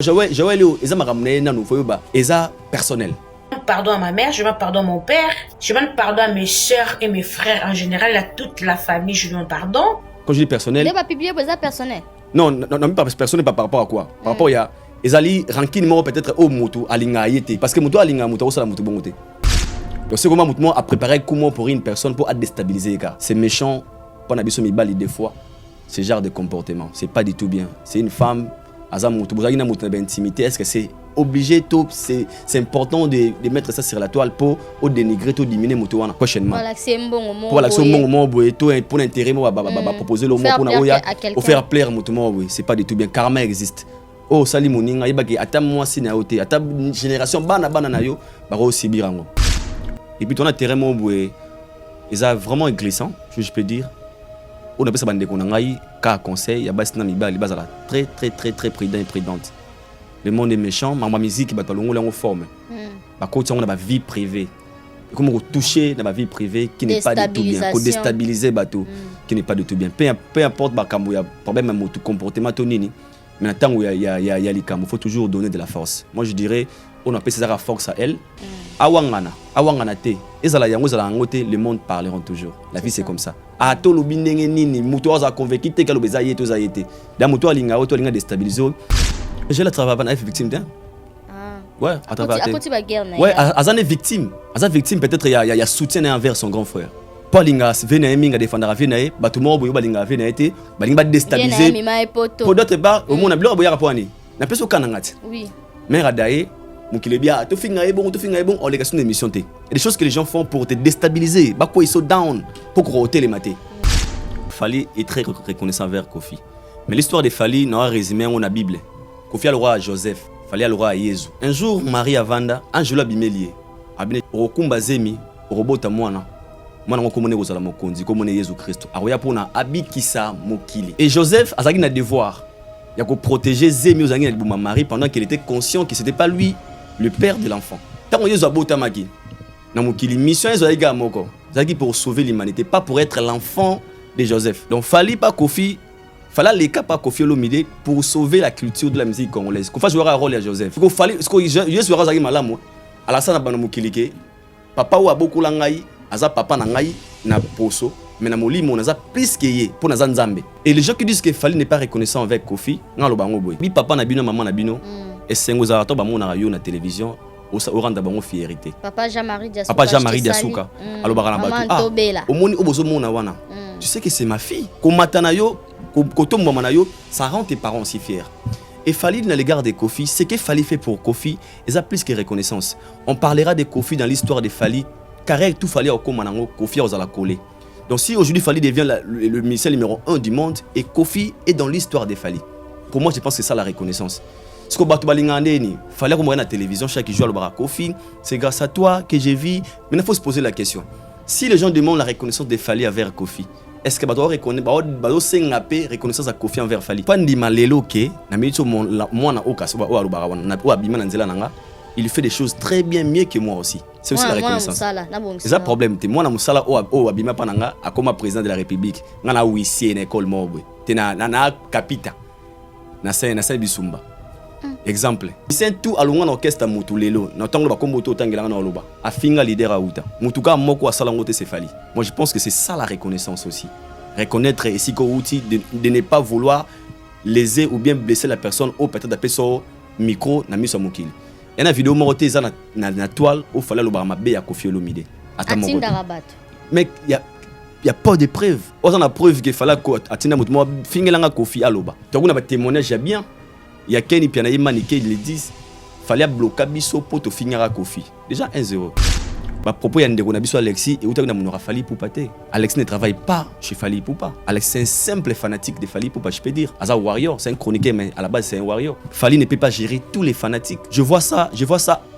Joël, ils ont ramené dans nous, personnel. Pardon à ma mère, je demande pardon à mon père, je demande pardon à mes soeurs et mes frères en général, à toute la famille, je demande pardon. Quand je dis personnel. Tu vas publier pour ça personnel. Non, pas personnel, pas par rapport à quoi. Par rapport à ils allaient ranking peut-être au moto à l'ingayete parce que moto à l'ingayete ça la moto bon. Donc c'est comment moto a préparé comment pour une personne pour déstabiliser les gars. C'est méchant, pas n'abisso mi bali des fois. Ce genre de comportement, c'est pas du tout bien. C'est une femme Azamoto, vous avez une intimité, est-ce que c'est obligé, c'est important de mettre ça sur la toile pour dénigrer, pour diminuer moto prochainement. Voilà, c'est un bon moment. Voilà, c'est un bon moment pour l'intérêt, proposer le mot pour faire plaire moto, c'est pas du tout bien. Karma existe. Oh, sali moninga, yebaki ata moi sina ote, ata génération bana na yo, baro sibirango. Et puis ton intérêt mo boy, ils a vraiment glissant, je peux dire. On a besoin de bande konangai ka conseil ya basi na mibali bazala très prudent et prudente. Le monde est méchant, ma musique ba tolongo lango forme. Ba côté on a ba vie privée. Comment toucher dans ma vie privée qui n'est pas du tout bien, pour déstabiliser bateau qui n'est pas du tout bien. Peu importe ba kambo ya problème à tout comportement tonini, mais tant où il y a les kambo, faut toujours donner de la force. Moi je dirais on appelle ça la force à elle. Awangana te ezala yango ezala ngote le monde parleront toujours. La vie c'est comme ça. A to lobi ndenge nini muto aza convaincu te kalo bezaye to zayete. Da muto alinga déstabiliser. Je la travaille pas victime d'un. Ouais, à travers. Ouais, azane victime. Azane victime peut-être il y a soutien envers son grand frère. Paulinga vena minga défendre venae, batumo boyo balinga venaete, balinga déstabiliser. Pour d'autres part, au monde a blo boya raponi. Na peso kanangati. Oui. Mais radaye Mukilebia, tu fais un bon, on les questions d'émission. Il y a des choses que les gens font pour te déstabiliser. Bako ils sont down pour croter les matés. Fali est très reconnaissant envers Kofi. Mais l'histoire de Fali n'a pas résumé dans la Bible. Kofi a le roi à Joseph, Fali a le roi à Jésus. Un jour, Marie Avanda, Angela Bimelier, Abine Rokumba Zemi, Robota Mwana. Mwana ngokomone kozala mokonzi, komone Jésus Christ. Aroya pona abikisa mokili. Et Joseph a un devoir. Il a protéger Zemi aux années de Marie pendant qu'il était conscient que c'était pas lui le père de l'enfant. Tant que Yesu botamaki, na mokili mission Yesu aiga moko, zaki pour sauver l'humanité, pas pour être l'enfant de Joseph. Donc fallait pas Kofi, fallait les cas pas Kofi Olomide pour sauver la culture de la musique congolaise. Kofa jouera un rôle à Joseph. Il fallait ce que Yesu aura zaki malamu, ala sana bana mokili ke, papa ou aboku langai, aza papa na ngai na poso. Mais na molimo naza plus que yé pour naza nzambe. Et les gens qui disent que Fali n'est pas reconnaissant avec Kofi, ngalo bango boy. Bi papa na bino maman na bino. Et sengo za to ba mona radio na télévision au randa bango fierté. Papa Jean-Marie Diasuka. Papa Jean-Marie Diasuka. Alo bakana batu. Omoni obozo mona wana. Tu sais que c'est ma fille. Ko matana yo, ko to maman na yo, ça rend tes parents si fiers. Et Fali dans l'égard de Kofi, ce que Fali fait pour Kofi, ils a plus que reconnaissance. On parlera de Kofi dans l'histoire de Fali, car tout Fali au komanango Kofi aux ala coller. Donc si aujourd'hui Fali devient le ministère numéro 1 du monde et Kofi est dans l'histoire des Fali. Pour moi, je pense que c'est ça la reconnaissance. Ce que Batou Balingandeni, Fali comme on regarde la télévision chaque jour le bara Kofi, c'est grâce à toi que j'ai vu. Mais il faut se poser la question. Si les gens demandent la reconnaissance des Fali envers Kofi, est-ce que Batou reconnaît Batou sengape reconnaissance à Kofi envers Fali? Pas ndi malelo ke na mito moi na oka so ba o alubara wana na o abima na nzela nanga. Il fait des choses très bien mieux que moi aussi. C'est aussi la reconnaissance. C'est ça le problème. Moi, na musala o abima pananga comme président de la République. Ngana huissier na école mobwe. Tena na capita. Na sa bisumba. Exemple. C'est tout alunga na orchestre mutu lelo. Na tango ba kombo to tangela na oloba. Afinga leader auta. Mutuka moko asala ngote se Fali. Moi je pense que c'est ça la reconnaissance aussi. Reconnaître et si ko outil de ne pas vouloir léser ou bien blesser la personne au peut-être d'appeler son micro na miso mokili. Il y a une vidéo mortée dans la toile où il fallait le barmabé à Kofi Olomide. Mais il n'y a pas de preuve. On a la preuve qu'il fallait atteindre mon finir Kofi Aloba. Donc on a un témoignage bien. Il y a Kenny Piana Maniké, ils le disent. Il fallait bloquer Bisso pour te finir à Kofi. Déjà 1-0. À propos, il y a un Bisso Alexis et où tu as Fali Poupa. Alexis ne travaille pas chez Fali Poupa. Alexis c'est un simple fanatique de Fali Poupa, je peux dire. Asa warrior, c'est un chroniqueur, mais à la base c'est un warrior. Fali ne peut pas gérer tous les fanatiques. Je vois ça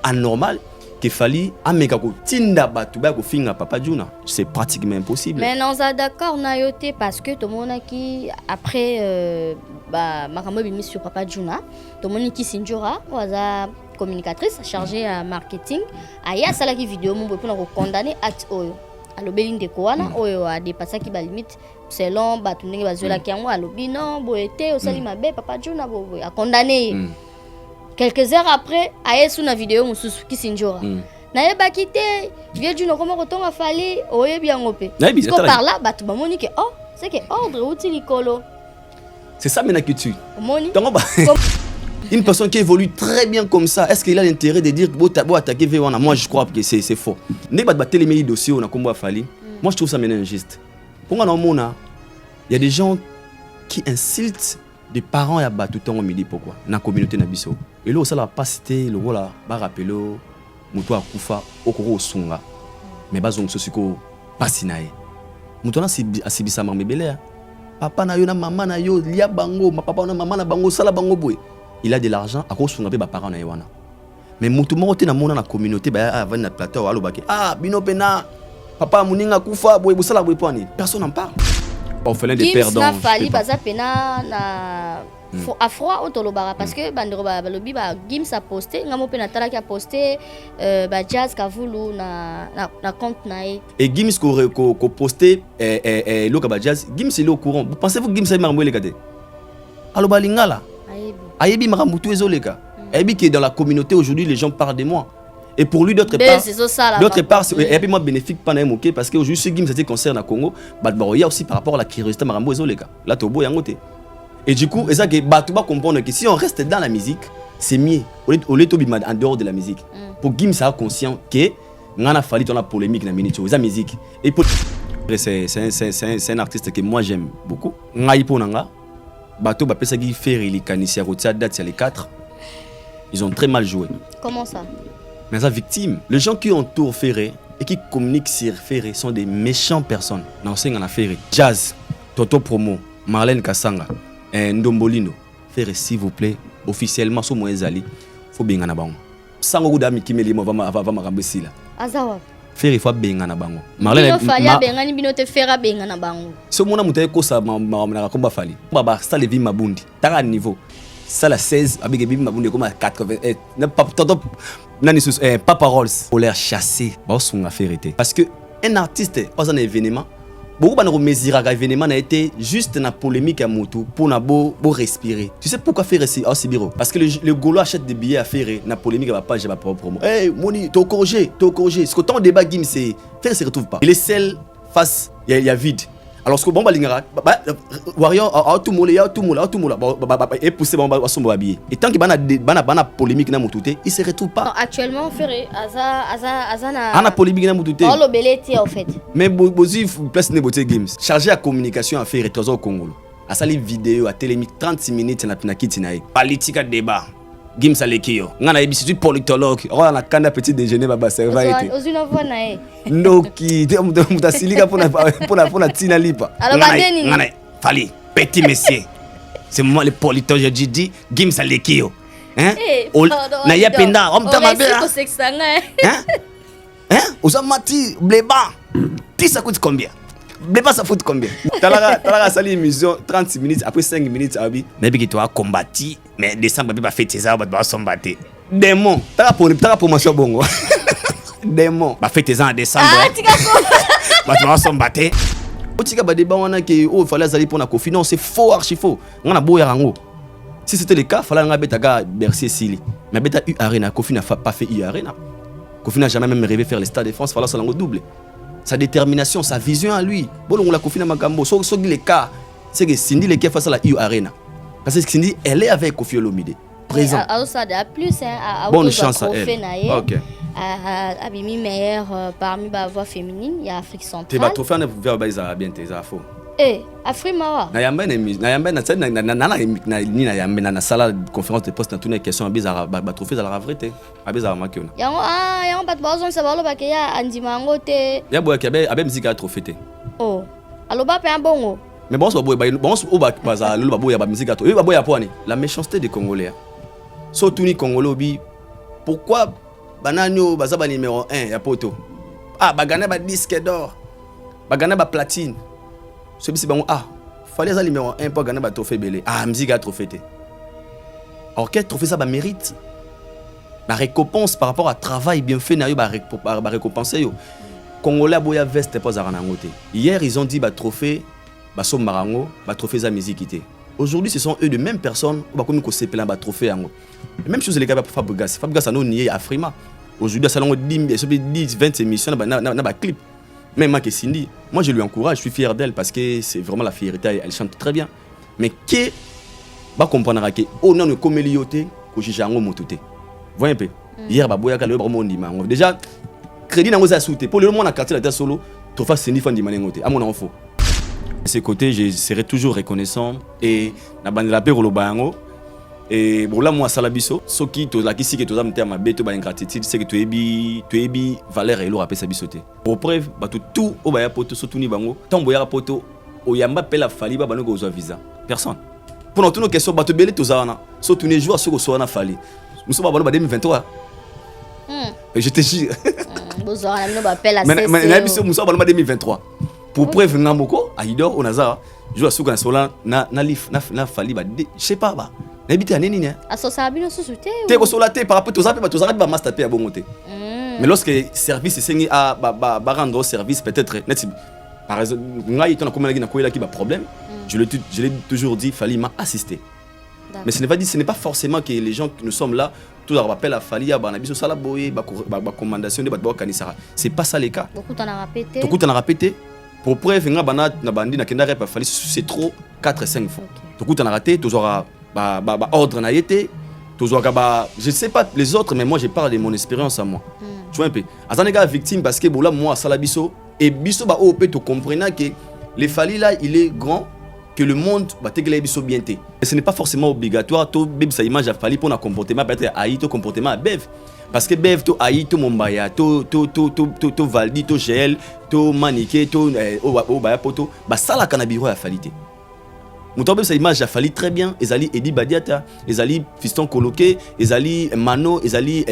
anormal que Fali a mekako tinda batuba ko finga Papa Juna. C'est pratiquement impossible. Mais non, ça d'accord nayote parce que tout le monde qui après makambo bimi sur Papa Juna, tout le monde qui sinjora waza communicatrice chargée à marketing aya sala ki vidéo mon pour condamner acte oyo alobeli ndeko wana oyo a dépassé ki ba limite selon batu ndenge bazola ki yango alobi non boete osali mabe Papa Juna bo a condamné Quelques heures après, aye sous na vidéo mususu kisinjora. Na yeba kité, vieux Juno comment retourne à Fali, oye bien opé. Parce que par là, bah tu vas monique, oh, c'est que ordre outil licolo. C'est ça maintenant que tu. Une personne qui évolue très bien comme ça, est-ce qu'il a l'intérêt de dire bon attaquer Véwana? Moi je crois que c'est faux. Ne pas battre les meilleurs dossiers on a combat Fali. Moi je trouve ça maintenant injuste. Pour moi, il y a des gens qui insultent des parents et abattent tout le temps au midi pourquoi dans la communauté nabiso. Et là ça la pas cité le voilà, ba rappelé muto akufa okoro sunga. Mais bazong sosiko pasinae. Muto na asibisa mama belé. Papa na yo na maman na yo lia bango, ma papa na maman na bango sala bango boy. Il a de l'argent à cause de parents na yewana. Mais mutu moko te na mona na communauté ba avant na plateau alo baki bino pena papa muninga kufa boy busala boy poni. Personne n'en parle. On fait l'un des perdants. Gims na fali baza pena na à froid autolobara parce que bandero ba lobi ba Gims a posté ngamo pena tala ki a posté ba Jazz Kavulu na compte nae. Et Gims ko posté lo ka ba Jazz Gims il est au courant. Pensez-vous Gims a marmoué les gars? Alo ba lingala. Ayebi maramutu ezoleka. Ayebi qui est dans la communauté aujourd'hui les gens parlent de moi. Et pour lui d'autre part, et puis moi bénéfique pas n'aimoké parce que aujourd'hui ce Gims c'était concerne à Congo, il y a aussi par rapport à la curiosité marambo ezoleka. Là tobo yangote. Et du coup, et ça que tu vas comprendre que si on reste dans la musique, c'est mieux. Au lieu de en dehors de la musique. Pour Gims ça conscient que ngana fali dans la polémique na minute la musique. Et pour c'est un artiste que moi j'aime beaucoup. Ngai ponanga bato ba pesa gi faire il kanisia rotia date c'est les 4. Ils ont très mal joué. Comment ça? Mais sa victime, les gens qui entourent Ferré et qui communiquent sur Ferré sont des méchantes personnes. Dans ce qu'on a Ferré. Jazz, Toto Promo, Marlène Kassanga, Ndombolino. Ferré, s'il vous plaît, officiellement, sur moi Zali, faut bien en avoir. Sans beaucoup d'amis qui me disent, va m'arrêter là. Azawa. Ferré, faut bien en avoir. Marlène, Bengani Binote Ferra bien en avoir. Ce moment où tu as ça, ma combat fali. Baba, ça les vies ma bundi. T'as un niveau. Ça la 16 avec des ma bundi comme à 80. Pas paroles pour les chasser parce que un artiste dans un événement beaucoup de mesures à événement a été juste une polémique à moto pour na beau respirer. Tu sais pourquoi faire ici au bureau? Parce que le Gaulois achète des billets à faire na polémique va pas j'ai pas promo. Hey Moni t'as corrigé ce que tant débat Gims c'est faire se retrouve pas. Il est seul face il y a vide. Alors ce que bon balingara Warrior tout moule et pousser bon sombo habillé et tant que bana polémique na mutute il se retrouve pas. Actuellement Ferré azana ana polémique na mutute on lobeleti en fait mais bozi place ne boté Gims chargé à communication à faire retour au Congo à sali vidéo à télémique 36 minutes na pinakiti na politique débat Gims alekio ngana ebisi tu politologue on a kanda petit déjeuner baba serva été ozuna vona ndoki mutasilika pona tina lipa ngana fali petit monsieur c'est moi le politologue je dis Gims alekio hein na ya penda on tama bien hein osamati bleba tisa coûte combien bleba ça coûte combien talaga sali émission 30 minutes après 5 minutes abi mais bi toi combattu mais décembre ba fête ça ba sombaté démon tara promotion bongo démon ba fête ça en décembre ba sombaté otika ba débat wana que oh fallait azali pour na Kofi non c'est faux archi faux ngana boya rango si c'était le cas fallait nga betaga Bercy Sili mais beta U Arena Kofi n'a pas fait U Arena Kofi n'a jamais même rêvé faire le Stade de France fallait ça lango double sa détermination sa vision à lui bon on la Kofi na makambo so le cas c'est que Cindy le qui face à la U Arena parce que Cindy elle est avec Kofi Olomide présent ça de plus bonne chance à elle. OK Abimi meilleur parmi la voix féminine il y a Afrique centrale tu vas trouver un verbe baisa bien tes infos Afrique mawa na yamba na yamba na sala conférence de poste na toutes les questions bizarre ba trouver à la vérité bizarre makiona yango bat bazon sa balo bakeya andimango te ya boya kabe abe musique a trophée te aloba pe bongo mais bon so boya bon so ba baza lolo baboya ba musique a trophée ba boya poani la méchanceté des Congolais so tuni Congolais bi pourquoi bananyo baza ba numéro 1 ya poto bagana ba disque d'or bagana ba platine celui-ci bon fallait ça numéro 1 pour gagner ba trophée belé musique a trophée té alors quel trophée ça ba mérite la récompense par rapport à travail bien fait na yo ba récompenser yo Congolais boya veste pas za ranango té hier ils ont dit ba trophée ba som marango ba trophée za musique té Aujourd'hui, ce sont eux de mêmes personnes qui ont fait un trophée. Même chose les gars pour Fabregas. Fabregas a nié à Frima. Aujourd'hui, ça a 10, 20 émissions dans un clip. Même moi, Cindy, moi je lui encourage, je suis fier d'elle parce que c'est vraiment la fierté, elle chante très bien. Mais qui va comprendre que oh non, comme Elioté, que j'ai jamais monté. Voyez un peu. Hier, déjà, crédit n'a pas sauté. Pour le moment, on a quartier la solo, trop facile, Cindy fan di manengote. À mon enfant. De ce côté, je serai toujours reconnaissant et na bande la paix au Lobango. Et bon là moi salabiso, ce qui to la kisi que to zamte ma beto ba ingratitude, c'est que tu ebi valeur et lo rapé sabisoté. Pour preuve, ba tout au ba ya poto sotuni bango, tambo ya poto o yamba pe la fali ba bano go visa. Personne. Pour nous toutes nos questions ba to belé to zana, sotuni jour ce que so na fali. Nous sommes ba 2023. Et je te jure. Bozora na ba pe la CC. Mais na biso nous sommes ba 2023. Pour preuve ngamoko aidor onaza jour ce que na sola na fali ba je sais pas ba. N'habite à nini hein? À son sabino sous-souté. T'es au solaté par rapport aux appels, tous arrêtent de master à bon côté. Mais lorsque service est saigné à rendre service peut-être par exemple, on a eu un problème. Je l'ai toujours dit, Fali m'a assisté. Mais ce n'est pas forcément que les gens qui nous sommes là, tout leur appel à Fali, c'est pas ça le cas. Beaucoup t'en a répété. Beaucoup t'en a répété. Pour preuve, c'est trop 4-5 fois. Beaucoup t'en a raté, tu auras ordre na été je sais pas les autres mais moi je parle de mon expérience à moi. Tu vois un peu azanega victime parce que là moi salabiso et biso ba op to comprendre que les Fali là il est grand que le monde ba tegela biso bien té. Ce n'est pas forcément obligatoire to bib sa image a Fali pour un comportement peut-être aïe to comportement à Bev parce que Bev to aïe to Mombaya to Valdi to GL to Maniké to Obaya poto ba sala kanabiro à Fali té. Moutabeb sa image a fallu très bien. Ezali Edi Badiata, Ezali Fiston Coloqué, Ezali Mano, Ezali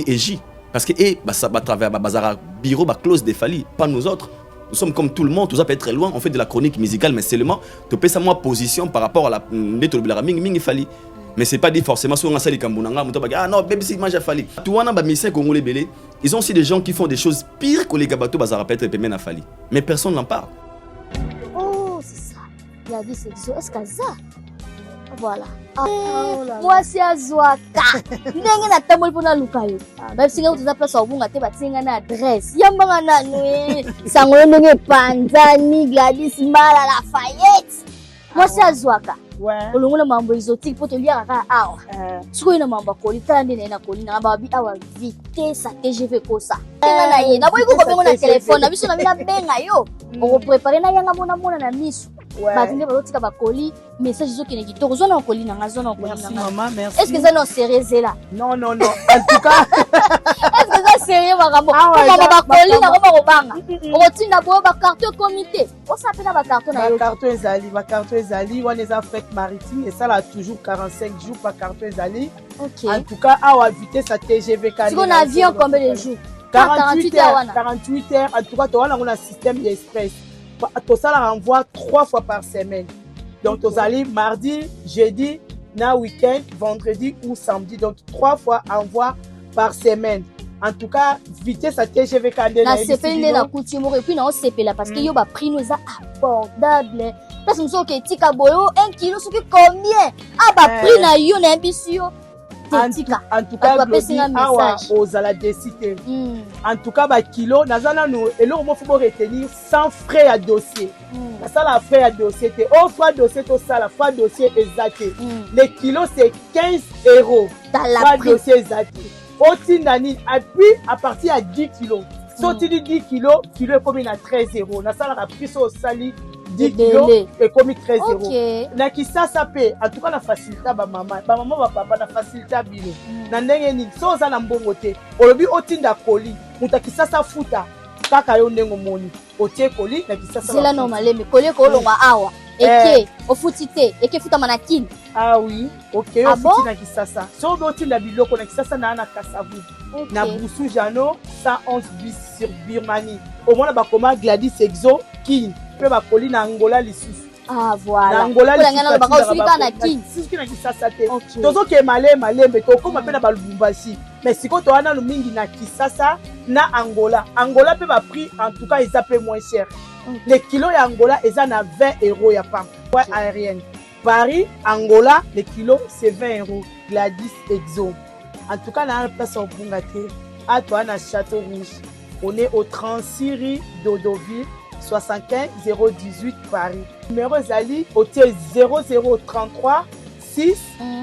Eji. Parce que ça va travers Bazara bureau, close des Fali, pas nous autres. Nous sommes comme tout le monde, tout ça peut être très loin. On fait de la chronique musicale, mais seulement tu peux savoir position par rapport à la méthode de la Ming Fali. Mais c'est pas dit forcément sur un sali Kambunanga, ah non, bébé c'est image a Fali. Touana ba misé Congolais belé, ils ont aussi des gens qui font des choses pires que les gabato Bazara peut être à Fali. Mais personne n'en parle. La vie sexuelle, est-ce que ça? Voilà. Moi c'est Azwaka. Ndenge na tamoli pona lukayo. Ba singa utuza place obunga te batinga na adresse. Yambanga na nwe. Sangolo ndenge Panzani, Gladys Mala la Fayette. Moi c'est Azwaka. Ouais. Olongona mambo exotique poto liaka ka awa. Siko ina mambo koli tande na koli na ba bi awa vitesse TGV kosa. Tenga na ye. Na boyi ko bengo na téléphone. Na biso na mina benga yo. On préparer na yanga mona na miso. Batinga bazotika bakoli message zokene kitoko zona okoli na ngazona okoli na merci maman merci. Est-ce que ça non sérieux là? Non en tout cas est-ce que ça sérieux makambo maman bakoli na ko banga otinda bo ba carton comité on s'appelle na ba carton na yo ba carton ezali wana eza fête maritime et ça là toujours 45 jours par carton ezali. OK en tout cas awa vitesse à TGV kan si on avion combien de jours? 48 heures en tout cas to wana on a système express. Tout ça la renvoie 3 fois par semaine. Donc, tu allez mardi, jeudi, na week-end, vendredi ou samedi. Donc, 3 fois envoi par semaine. En tout cas, vitesse à TGV Kandé. La CP na coutume et puis na CP là parce que yo ba prix nous abordable. Parce que nous sommes tika boyo 1 kilo ce que combien? Ah ba prix na yo na bisio. En tout cas, awa ozala décider. En tout cas, ba kilo, nazana nous et là on faut retenir sans frais à dossier. Ça la frais à dossier, au fois dossier tout ça la fois dossier exact. Les kilos c'est 15 €. Dans la dossier exact. Au tinani puis à partir à 10 kilos. Sorti de 10 kilos, kilo est comme à 13 €. Na ça la prix au sali 10 kilos et comme 13 €. Na qui ça paie en tout cas la facilité ba maman ba papa na facilité bilo. Na ndenge ni so za na mbongo te. Olobi otinda koli, mutaki sasa futa kaka yo ndengo moni. Otie koli na kisasa. C'est la normale mais koli ko longa awa. Eke ofutite, eke futa manakini. Ah oui, OK, ofuti na kisasa. So otinda biloko na kisasa na kasavu. Na Boussou Jano 111 bis sur Birmanie. Au moins ba koma Gladys Exo King. Pe ba koli na Angola lisusu. Ah voilà. Na Angola lisusu. Ba ka na King. Sisi na kisasa te. Tozo ke malembe to koma pe na ba Lubumbashi. Mais si ko to ana mingi na kisasa na Angola. Angola pe ba prix en tout cas ils appellent moins cher. Les kilos ya Angola eza na 20 € ya pan. Ouais aérienne. Paris, Angola, le kilo, c'est 20 euros. Gladys Exo. En tout cas, dans la place en Bungate, à toi, à Château Rouge. On est au 36 rue d'Odoville, 75 018 Paris. Numéro Zali, hôtel 0033 6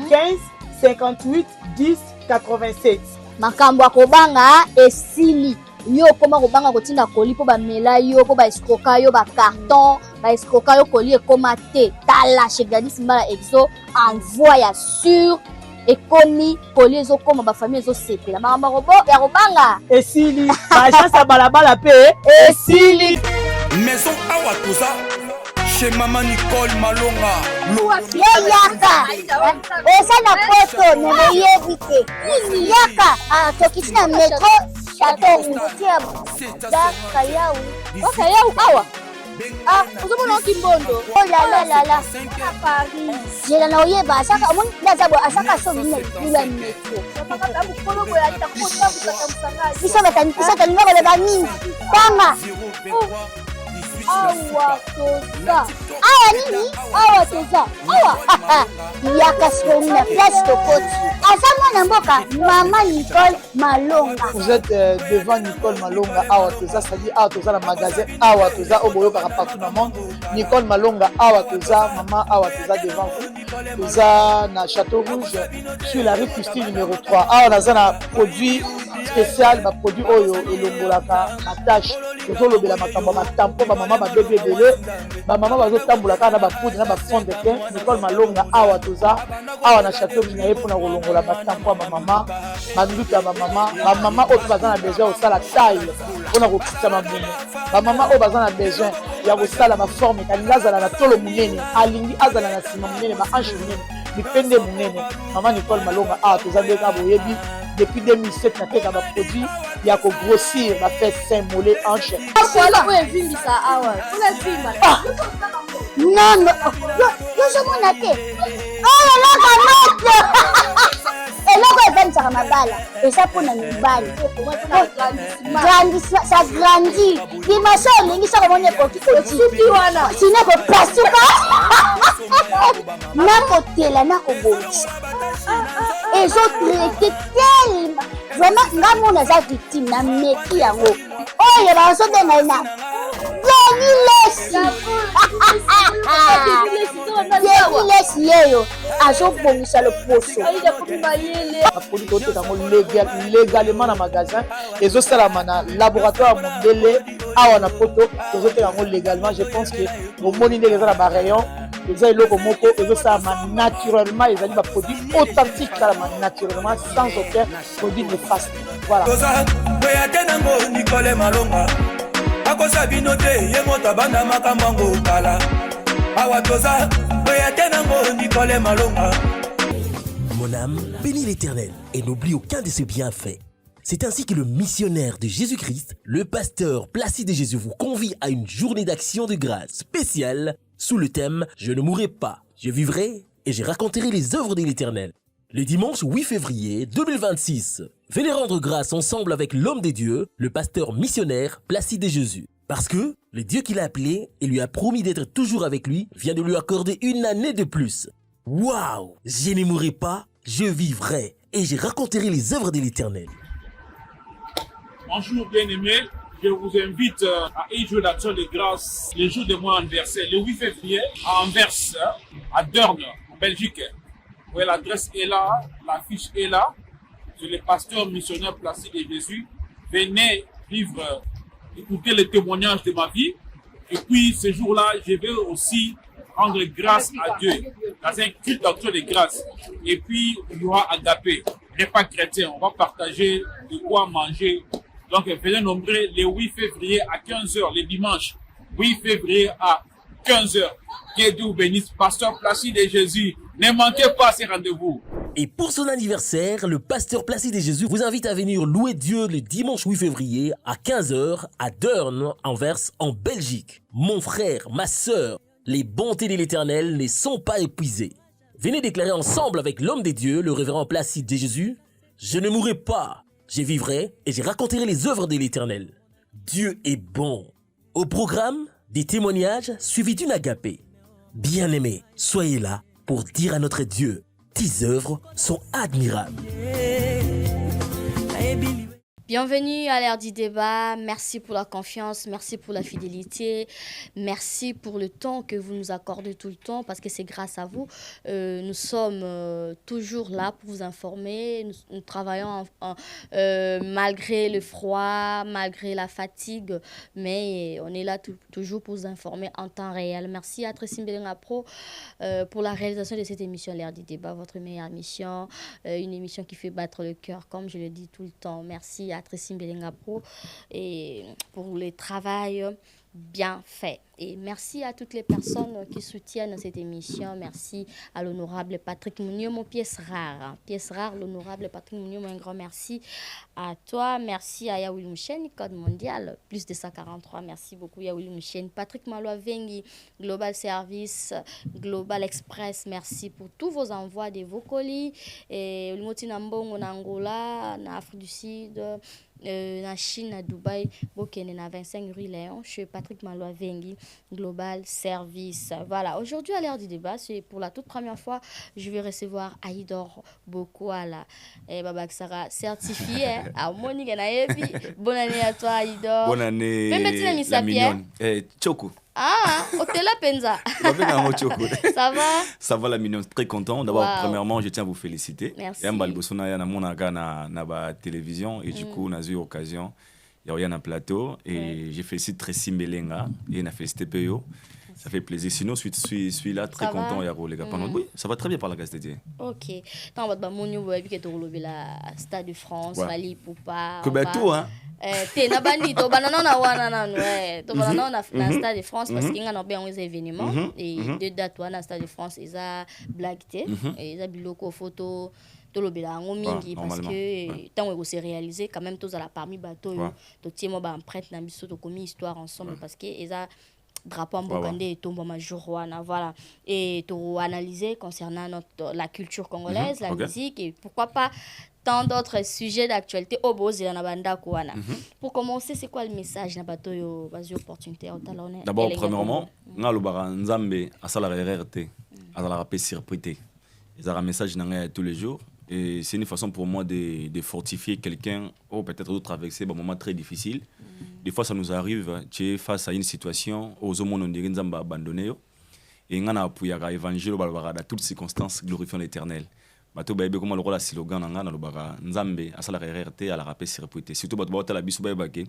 15 58 10 87. Makambo akobanga esili. Yo koma kobanga kotinda koli po ba mela yo po ba escroka yo ba carton ba escroka yo koli ekoma te tala chez Gladys Mbala Exo envoie ya sur ekomi koli ezokoma ba famille ezosepela makambo robo ya kobanga esili ba agence ya balabala pe esili maison awa toza chez maman Nicole Malonga yaka esa na poto ne yebite yaka tokiti na metro Château Rouge daka yau oka yau awa uzomona okimbondo oh la Paris jela na oyeba asaka omoni ndazabo asaka so mine kula metro biso batalinga koleba nini tanga awa toza awa nini awa toza awa yaka sikomi na place tokoti aza mwana mboka mama Nicole Malonga. Vous êtes devant Nicole Malonga awa toza, c'est-à-dire awa toza na magasin awa toza oboyokaka partout dans le monde. Nicole Malonga awa toza, maman awa toza devant vous. Toza na Château Rouge sur la rue Custine numéro 3. Awa naza na produit spécial, ba produit oyo elongolaka attache tozolobela makambo matampo ba mama ba bébé belé ba mama bazotambolaka na ba poudre na ba fond de teint. Nicole Malonga awa toza awa na Château Rouge na ye pona kolongola matampo ba mama banduki ya ba mama oyo baza na besoin osala taille pona kokita mabune ba mama oyo baza na besoin ya kosala ba forme kalingi azala na tolo munene alingi azala na sima munene ba hanche munene bipende munene. Mama Nicole Malonga awa toza ndeka boyebi depuis 2007 nateka ba produit ya ko grossir ba fait sein mollet hanche non yo somona te oyo loka eloko evanisaka mabala eza mpona mibali sa grandi dimension olingi soko omoni ekoki kosuki wana sino kopasuka nakotela nakobongisa ezotraite telema vraiment nga mona aza victime na meki yango oyo bazobenga ye na Denilesi yeyo azobongisa loposo apoli toteka yango légalement na magasin ezosalama na laboratoire mondele awa na poto tozoteka yango légalement. Je pense que omoni ndenge eza na barayon eza eloko moko ezosalama naturellement ezali baproduit authentique esalama naturellement sans aucun produit néfaste. Voilà. Nicole Malonga akosa bino te ye moto abanda makambo kala awa toza boya tenango Nicole Malonga. Mon âme bénit l'Éternel et n'oublie aucun de ses bienfaits. C'est ainsi que le missionnaire de Jésus-Christ, le pasteur Placide Jésus, vous convie à une journée d'action de grâce spéciale sous le thème « Je ne mourrai pas, je vivrai et je raconterai les œuvres de l'Éternel ». Le dimanche 8 février 2026, venez rendre grâce ensemble avec l'homme des dieux, le pasteur missionnaire Placide Jésus. Parce que le Dieu qu'il a appelé et lui a promis d'être toujours avec lui vient de lui accorder une année de plus. Waouh! Je ne mourrai pas, je vivrai et je raconterai les œuvres de l'Éternel. Bonjour bien-aimés, je vous invite à une journée d'action de grâce le jour de mon anniversaire, le 8 février à Anvers, à Deurne, en Belgique. Oui, l'adresse est là, l'affiche est là. Je suis le pasteur missionnaire Placide Jésus. Venez vivre, écouter les témoignages de ma vie. Et puis, ce jour-là, je vais aussi rendre grâce à Dieu dans un culte d'action de grâce. Et puis, il y aura agapé, repas chrétien. On va partager de quoi manger. Donc, venez nombrer le 8 février à 15h, le dimanche 8 février à 15h. Que Dieu vous bénisse. Pasteur Placide Jésus. Ne manquez pas ces rendez-vous. Et pour son anniversaire, le pasteur Placide Jésus vous invite à venir louer Dieu le dimanche 8 février à 15h à Deurne, Anvers, en Belgique. Mon frère, ma sœur, les bontés de l'Éternel ne sont pas épuisées. Venez déclarer ensemble avec l'homme des dieux, le révérend Placide Jésus, « Je ne mourrai pas, je vivrai et je raconterai les œuvres de l'Éternel. Dieu est bon. » Au programme, des témoignages suivis d'une agapée. Bien-aimés, soyez là pour dire à notre Dieu, tes œuvres sont admirables. Bienvenue à l'ère du débat. Merci pour la confiance, merci pour la fidélité, merci pour le temps que vous nous accordez tout le temps parce que c'est grâce à vous. Nous sommes toujours là pour vous informer. Nous travaillons malgré le froid, malgré la fatigue, mais on est là toujours pour vous informer en temps réel. Merci à Tracy Mbelenga Pro pour la réalisation de cette émission, l'ère du débat, votre meilleure émission, une émission qui fait battre le cœur, comme je le dis tout le temps. Merci à Tracy Mbelenga Pro et pour le travail bien fait. Et merci à toutes les personnes qui soutiennent cette émission. Merci à l'honorable Patrick Mounio, mon pièce rare. Pièce rare, l'honorable Patrick Mounio, un grand merci à toi. Merci à Yawil Mouchen, Code Mondial, plus de 143. Merci beaucoup Yawil Mouchen. Patrick Maloa Vengi, Global Service, Global Express. Merci pour tous vos envois de vos colis. Et le Moti Nambong en Angola, en Afrique du Sud, en Chine, à Dubaï, Bokene, à 25 rue Léon. Je suis Patrick Maloa Vengi, Global Service. Voilà, aujourd'hui à l'heure du débat, c'est pour la toute première fois, je vais recevoir Aïdor Bokwala. Et Babak Sara, certifié à Monique Naebi. Bonne année à toi, Aïdor. Bonne année, la mignonne. Choco. Ah, Otela Penza. Ça va? Ça va, la mignonne. Très content. D'abord, premièrement, je tiens à vous féliciter. Merci. Il y a une télévision et du coup, on a eu l'occasion. Il y a un plateau et j'ai félicité Tracy Mbelenga et on a félicité Peyo. Ça fait plaisir. Sinon, je suis là très content. Les gars. Oui, ça va très bien par la Gazette. Ok. Quand on va à Stade de France, Fali Poupa. Que tout, hein? T'es na bandi to banana na wana ouais to banana na Stade de France parce qu'il y a bien des événements et deux dates na Stade de France ils a blague et ils a biloko photo to lobela ngo mingi parce que tant que c'est réalisé quand même tous à la parmi bateau to tiemo ba empreinte na biso to commis histoire ensemble parce que ils a drapeau en Bokande et tombe majorwana voilà et to analyser concernant la culture congolaise la musique et pourquoi pas tant d'autres sujets d'actualité au Boz et Nabanda Kouana. Pour commencer, c'est quoi le message Nabato yo basi opportunité au talon? D'abord, premièrement, nga lobara nzambe asala RRT, asala rapé surprité. Ils ont un message tous les jours et c'est une façon pour moi de fortifier quelqu'un ou peut-être de traverser un moment très difficile. Des fois, ça nous arrive, tu es face à une situation où aux hommes on dirait nzambe abandonné et nga na appuyé à évangile dans toutes circonstances glorifiant l'Éternel. Bato ba comme le rôle slogan nga na lobaka nzambe asala RRT à la rapé surprité. Surtout bato ba la biso ba ke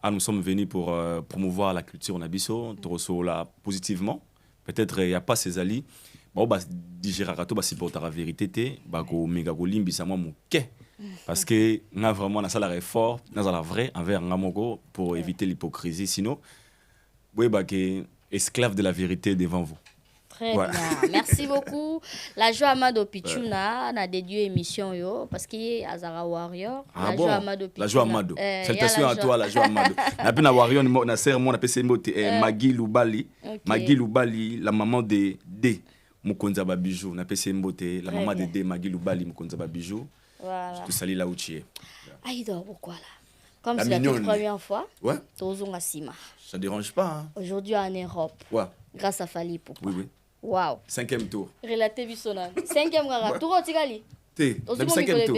nous sommes venus pour promouvoir la culture na biso to la positivement. Peut-être il y a pas ces alliés. Ba ba digérer rato ba supporter la vérité té ba ko mega ko limbisa moi moké parce que nga vraiment na sala fort na sala vrai envers nga moko pour éviter l'hypocrisie sinon boy ba ke esclave de la vérité devant vous. Très bien. Merci beaucoup. La joie Amado Pichuna a dédié émission yo parce qu'il y a Azara Warrior. La joie Amado Pichuna. La joie Amado. Salutations à toi la joie Amado. Na pena Warrior na sœur moi na pese mote Magui Lubali. Magui Lubali la maman de D Mukonza Babijou na pese mote la maman de D Magui Lubali Mukonza Babijou. Voilà. Je te salue là où tu es. Aïdor pourquoi là? Comme c'est la toute première fois. Ouais. Tozonga Sima. Ça dérange pas hein. Aujourd'hui en Europe. Ouais. Grâce à Fali Poupa. Oui oui. Wow. 5e tour. Relaté Bissona. 5e gara. Tour au Tigali. T. 5e tour.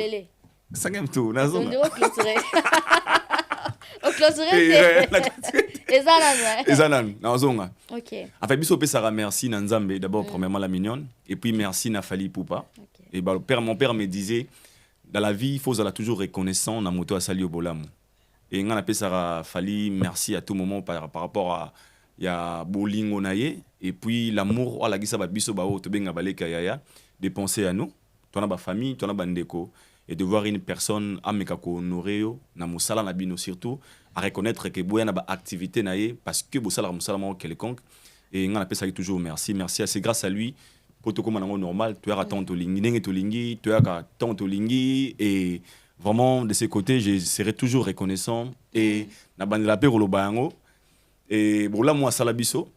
5e tour. Nazo. On dirait clôturé. Au clôturé. Ezanan. Nazonga. OK. Enfin biso pe Sarah merci Nanzambe d'abord premièrement la mignonne et puis merci na Fali Poupa. Et bah mon père me disait dans la vie il faut toujours reconnaissant na moto asali obolamu. Et ngana pe Sarah Fali merci à tout moment par rapport à il y a bolingo naie et puis l'amour ala gisa ba biso ba o to benga baleka yaya de penser à nous toi na famille toi na bandeko et de voir une personne ameka ko honorer yo na musala na bino surtout à reconnaître que boya na ba activité naie parce que bosala musala mo quelconque et ngana pe toujours merci c'est grâce à lui pour tout comme normal tu as tant to lingi ndenge to lingi tu as tant to lingi et vraiment de ce côté je serai toujours reconnaissant et na bandela pe rolo bango. Et bon là moi salabiso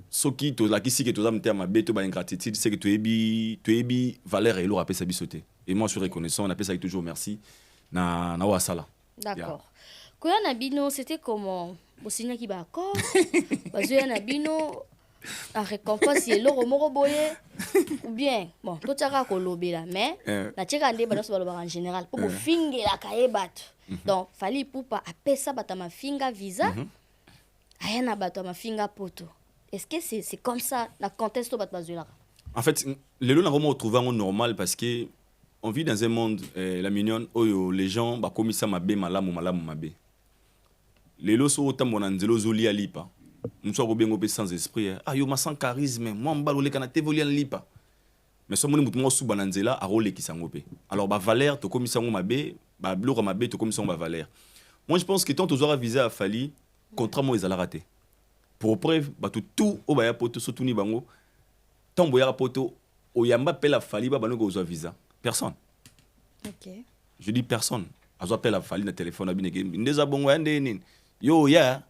soki to la kisi que to zamte ma beto ba ingratitude c'est que tu ebi valeur et lo rappel sa bisoté et moi je suis reconnaissant on appelle ça toujours merci na wasala. D'accord. Koya na bino c'était comment Bosinya ki ba accord Bazoya na bino la récompense est l'euro moro boye ou bien bon tout ça ka kolobi là mais na tika ndé ba so en général pour finge la kaebat donc fali poupa apesa bata mafinga visa ayana bata mafinga poto est-ce que c'est comme ça la contexte bat bazula en fait les lots n'a vraiment retrouvé un normal parce que on vit dans un monde la mignonne où les gens ba komi ça mabe malamu mabe les lots sont autant mon anzelo zoli alipa nous sommes bien sans esprit ah yo ma sans charisme moi mbalo le kana te voli lipa mais somo ni mutumo su bananzela a rôle qui sangope alors ba valeur to komi sango mabe ba bloko mabe to komi sango ba valeur moi je pense que tant aux aura visé à Fali contrairement ils allaient rater pour preuve ba tout au ba ya poto surtout ni bango tant boya poto o yamba pela Fali ba bango aux visa personne OK je dis personne azo appelle à Fali na téléphone abineke ndeza bongo ande nini yo ya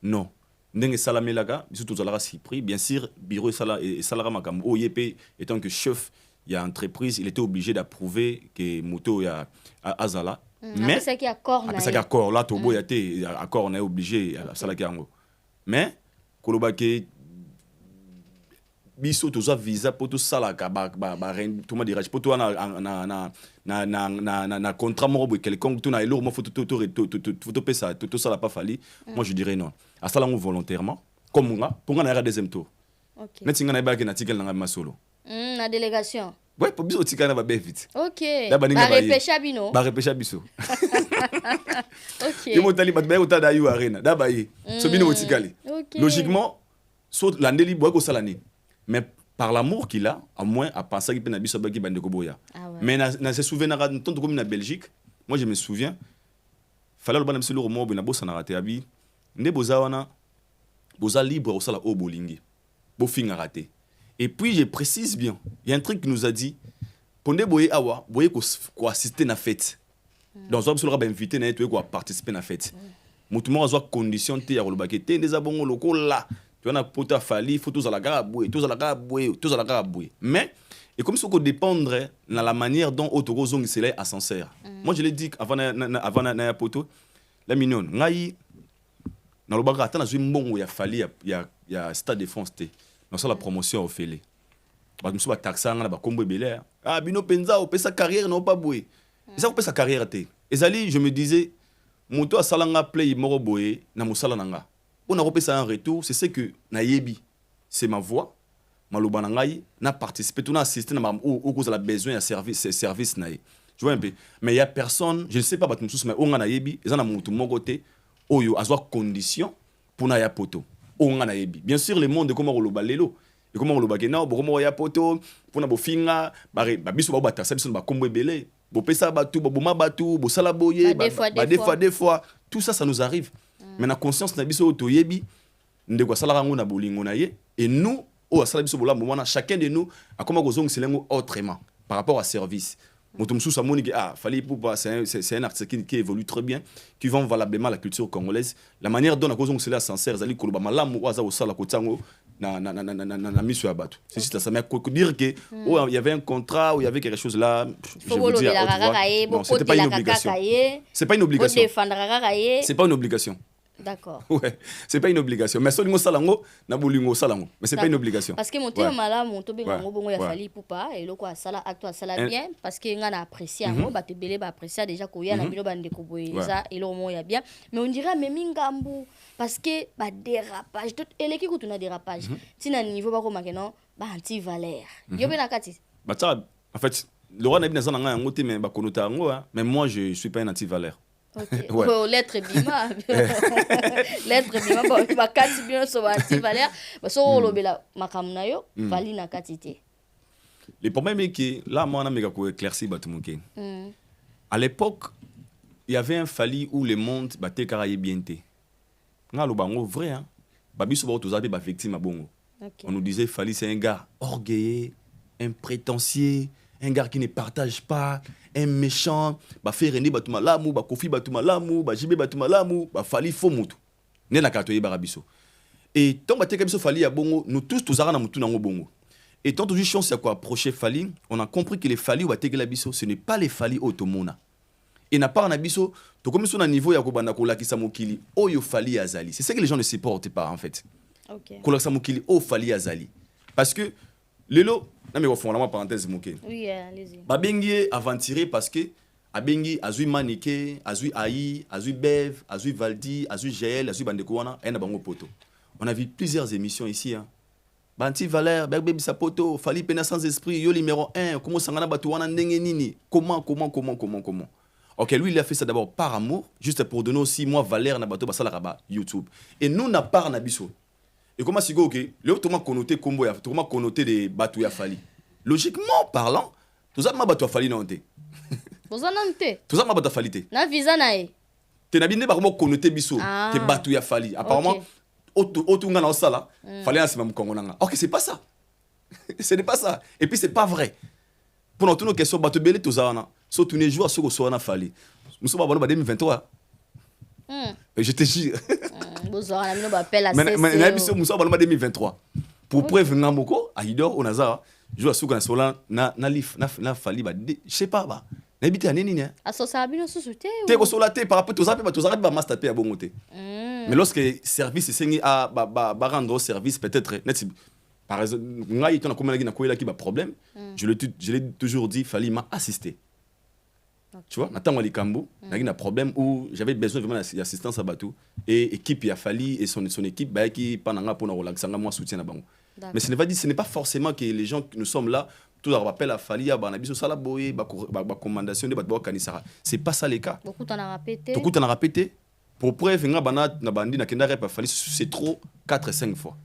non ndenge salamelaka biso tozalaka surpris bien sûr bureau et salara makambo oyep étant que chef il y a entreprise il était obligé d'approuver que moto ya azala mais c'est qui accord là to boya té accord on est obligé à salaki yango mais kolobake biso toza visa poto salaka ba tout ma dirage poto na contrat moko quelconque tout na elo mo photo pesa tout ça la pas Fali moi je dirais non à ça lango volontairement comme nga pour nga na deuxième tour OK netinga na ba ke na tikel na masolo na délégation ouais pour biso tikana ba vite OK ba repêcha bino ba repêcha biso OK et motali ba ba utada yu arena da ba yi so bino motikali logiquement saute landeli boy ko salani mais par l'amour qu'il a à moins à penser qu'il peut n'abisso baki bandeko boya mais na se souvenir tant comme na Belgique moi je me souviens fallait le ban monsieur le romo na bossa na raté abi nde bozawana boza libre au sala o bolingi bo finga raté et puis je précise bien il y a un truc qui nous a dit ponde boye awa boye ko assister na fête donc on sera invité na to ko participer na fête mutumo azwa condition te ya ko lobake te ndeza bongo lokola tu as poto Fali faut tous à la garaboué mais et comme ça qu'on dépendre dans la manière dont Otoro Zong c'est là ascenseur moi je l'ai dit avant na poto la mignonne ngai na lobaka atana zwi mbongo ya Fali ya Stade de France te dans ça la promotion au félé ba muso ba taxa na ba kombo belé ah bino penza o pesa carrière non pas boué ça ko pesa carrière te ezali je me disais moto asalanga play moro boé na musala nanga on a repéré un retour c'est ce que nayebi c'est ma voix maloba na ngai na participer tout na assister na ou cause la besoin de service naïe tu vois un peu mais il y a personne je ne sais pas battu sous mais on a nayebi ils en a mutu mon côté oyo azwa condition pour na ya poto on a nayebi bien sûr le monde comment on lelo et comment on lo bakena bokomo ya poto pour na bofinga ba biso ba batasa biso ba kombo belé bo pesa batu bo boma batu bo sala boye des fois tout ça nous arrive mais na conscience na biso to yebi ndeko sala rango na bolingo na ye et nous au sala biso bola moment chacun de nous a comment gozong selengo autrement par rapport à service motumsu samoni Fali Poupa c'est un artiste qui évolue très bien qui vend valablement la culture congolaise la manière dont na gozong sela sincère zali koloba malamu waza au sala kotango na miso ya bato c'est juste ça mais dire que il y avait un contrat où il y avait quelque chose là je vous dis non c'était pas une obligation c'est pas une obligation c'est pas une obligation d'accord ouais c'est pas une obligation mais solingo salango na bolingo salango mais c'est pas une obligation parce que monter malamu to be ngo bongo ya Fali Poupa et loko asala acte asala bien parce que nga na apprécier ngo ba te belé ba apprécier déjà ko ya na bino bande ko boyeza et lo mo ya bien mais on dirait même ngambu parce que ba dérapage tout eleki ko tuna dérapage tina niveau ba ko makeno ba anti valeur yo be na kati ba ça en fait le roi na bien ça nga ngote mais ba konota ngo mais moi je suis pas un anti valeur. OK. Ouais. L'être bima. L'être bima ba kati bien so anti valeur ba so lobela makamna yo Fali na katité. Le problème est que là moi on a méga ko éclairci batumuke. À l'époque, il y avait un Fali où le monde battait karaye bienté. Nga lo bango vrai hein. Ba biso ba tozabe ba victime bongo. On nous disait Fali c'est un gars orgueilleux, un prétentieux, un gars qui ne partage pas, un méchant, ba faire rendre batuma lamu, ba kofi batuma lamu, ba jibe batuma lamu, ba Fali fo mutu. Ne na katoye barabiso. Et tant ba teka biso Fali ya bongo, nous tous na mutu nango bongo. Et tant toujours chance à quoi approcher Fali, on a compris que les Fali ou ba teka la biso, ce n'est pas les Fali automona. Et n'a pas un abisso, to comme sur un niveau ya ko banda ko lakisa mokili, oyo Fali azali. C'est ça que les gens ne supportent pas en fait. kolakisa mokili o fali azali parce que lelo na me refonda ma parenthèse moké oui allez-y babengi aventurer parce que abengi azui manike azui ai azui bev azui valdi azui jael azui bandeko wana ena bango poto on a vu plusieurs émissions ici hein Banti Valère bébé sa poto fali pena sans esprit yo numéro 1 comment sangana batu wana ndenge nini comment OK, lui il a fait ça d'abord par amour juste pour donner aussi moi valeur na bato basala kaba YouTube et nous na par na biso et comment si go OK le tout connoté combo ya tout connoté des batu ya fali logiquement parlant tout ça ma batu fali non té tout ça ma batu fali té na visa na e té na binde ba comment connoté biso té batu ya fali apparemment auto nga na osala fallait en sima mkongo nanga OK c'est pas ça ce n'est pas ça et puis c'est pas vrai pour nous toutes nos questions batu belé tout ça na so tous les jours ce que so na fali nous sommes en 2023 je te jure bozora na mino ba appel à mais nous sommes en 2023 pour preuve ngamoko aidor onaza je suis sur sola na fali ba je sais pas ba na bité nini ne asosa bino susuté te ko sola te par rapport aux appels ba master pe ya bongote mais lorsque service c'est à rendre service peut-être par exemple ngai tona comme na koyela ki ba problème je l'ai toujours dit fallait m'assister tu vois natango likambo na problème où j'avais besoin vraiment d'assistance à bateau et équipe a fallu et son équipe ba qui pendant pour relaxer moi soutien na bango mais ce n'est pas forcément que les gens nous sommes là tout leur rappel à fali ya bana biso sala boye ba commandation de bateau kanisara c'est pas ça le cas beaucoup t'en a répété pour preuve nga bana na bandi na kenda rep fali c'est trop 4 5 fois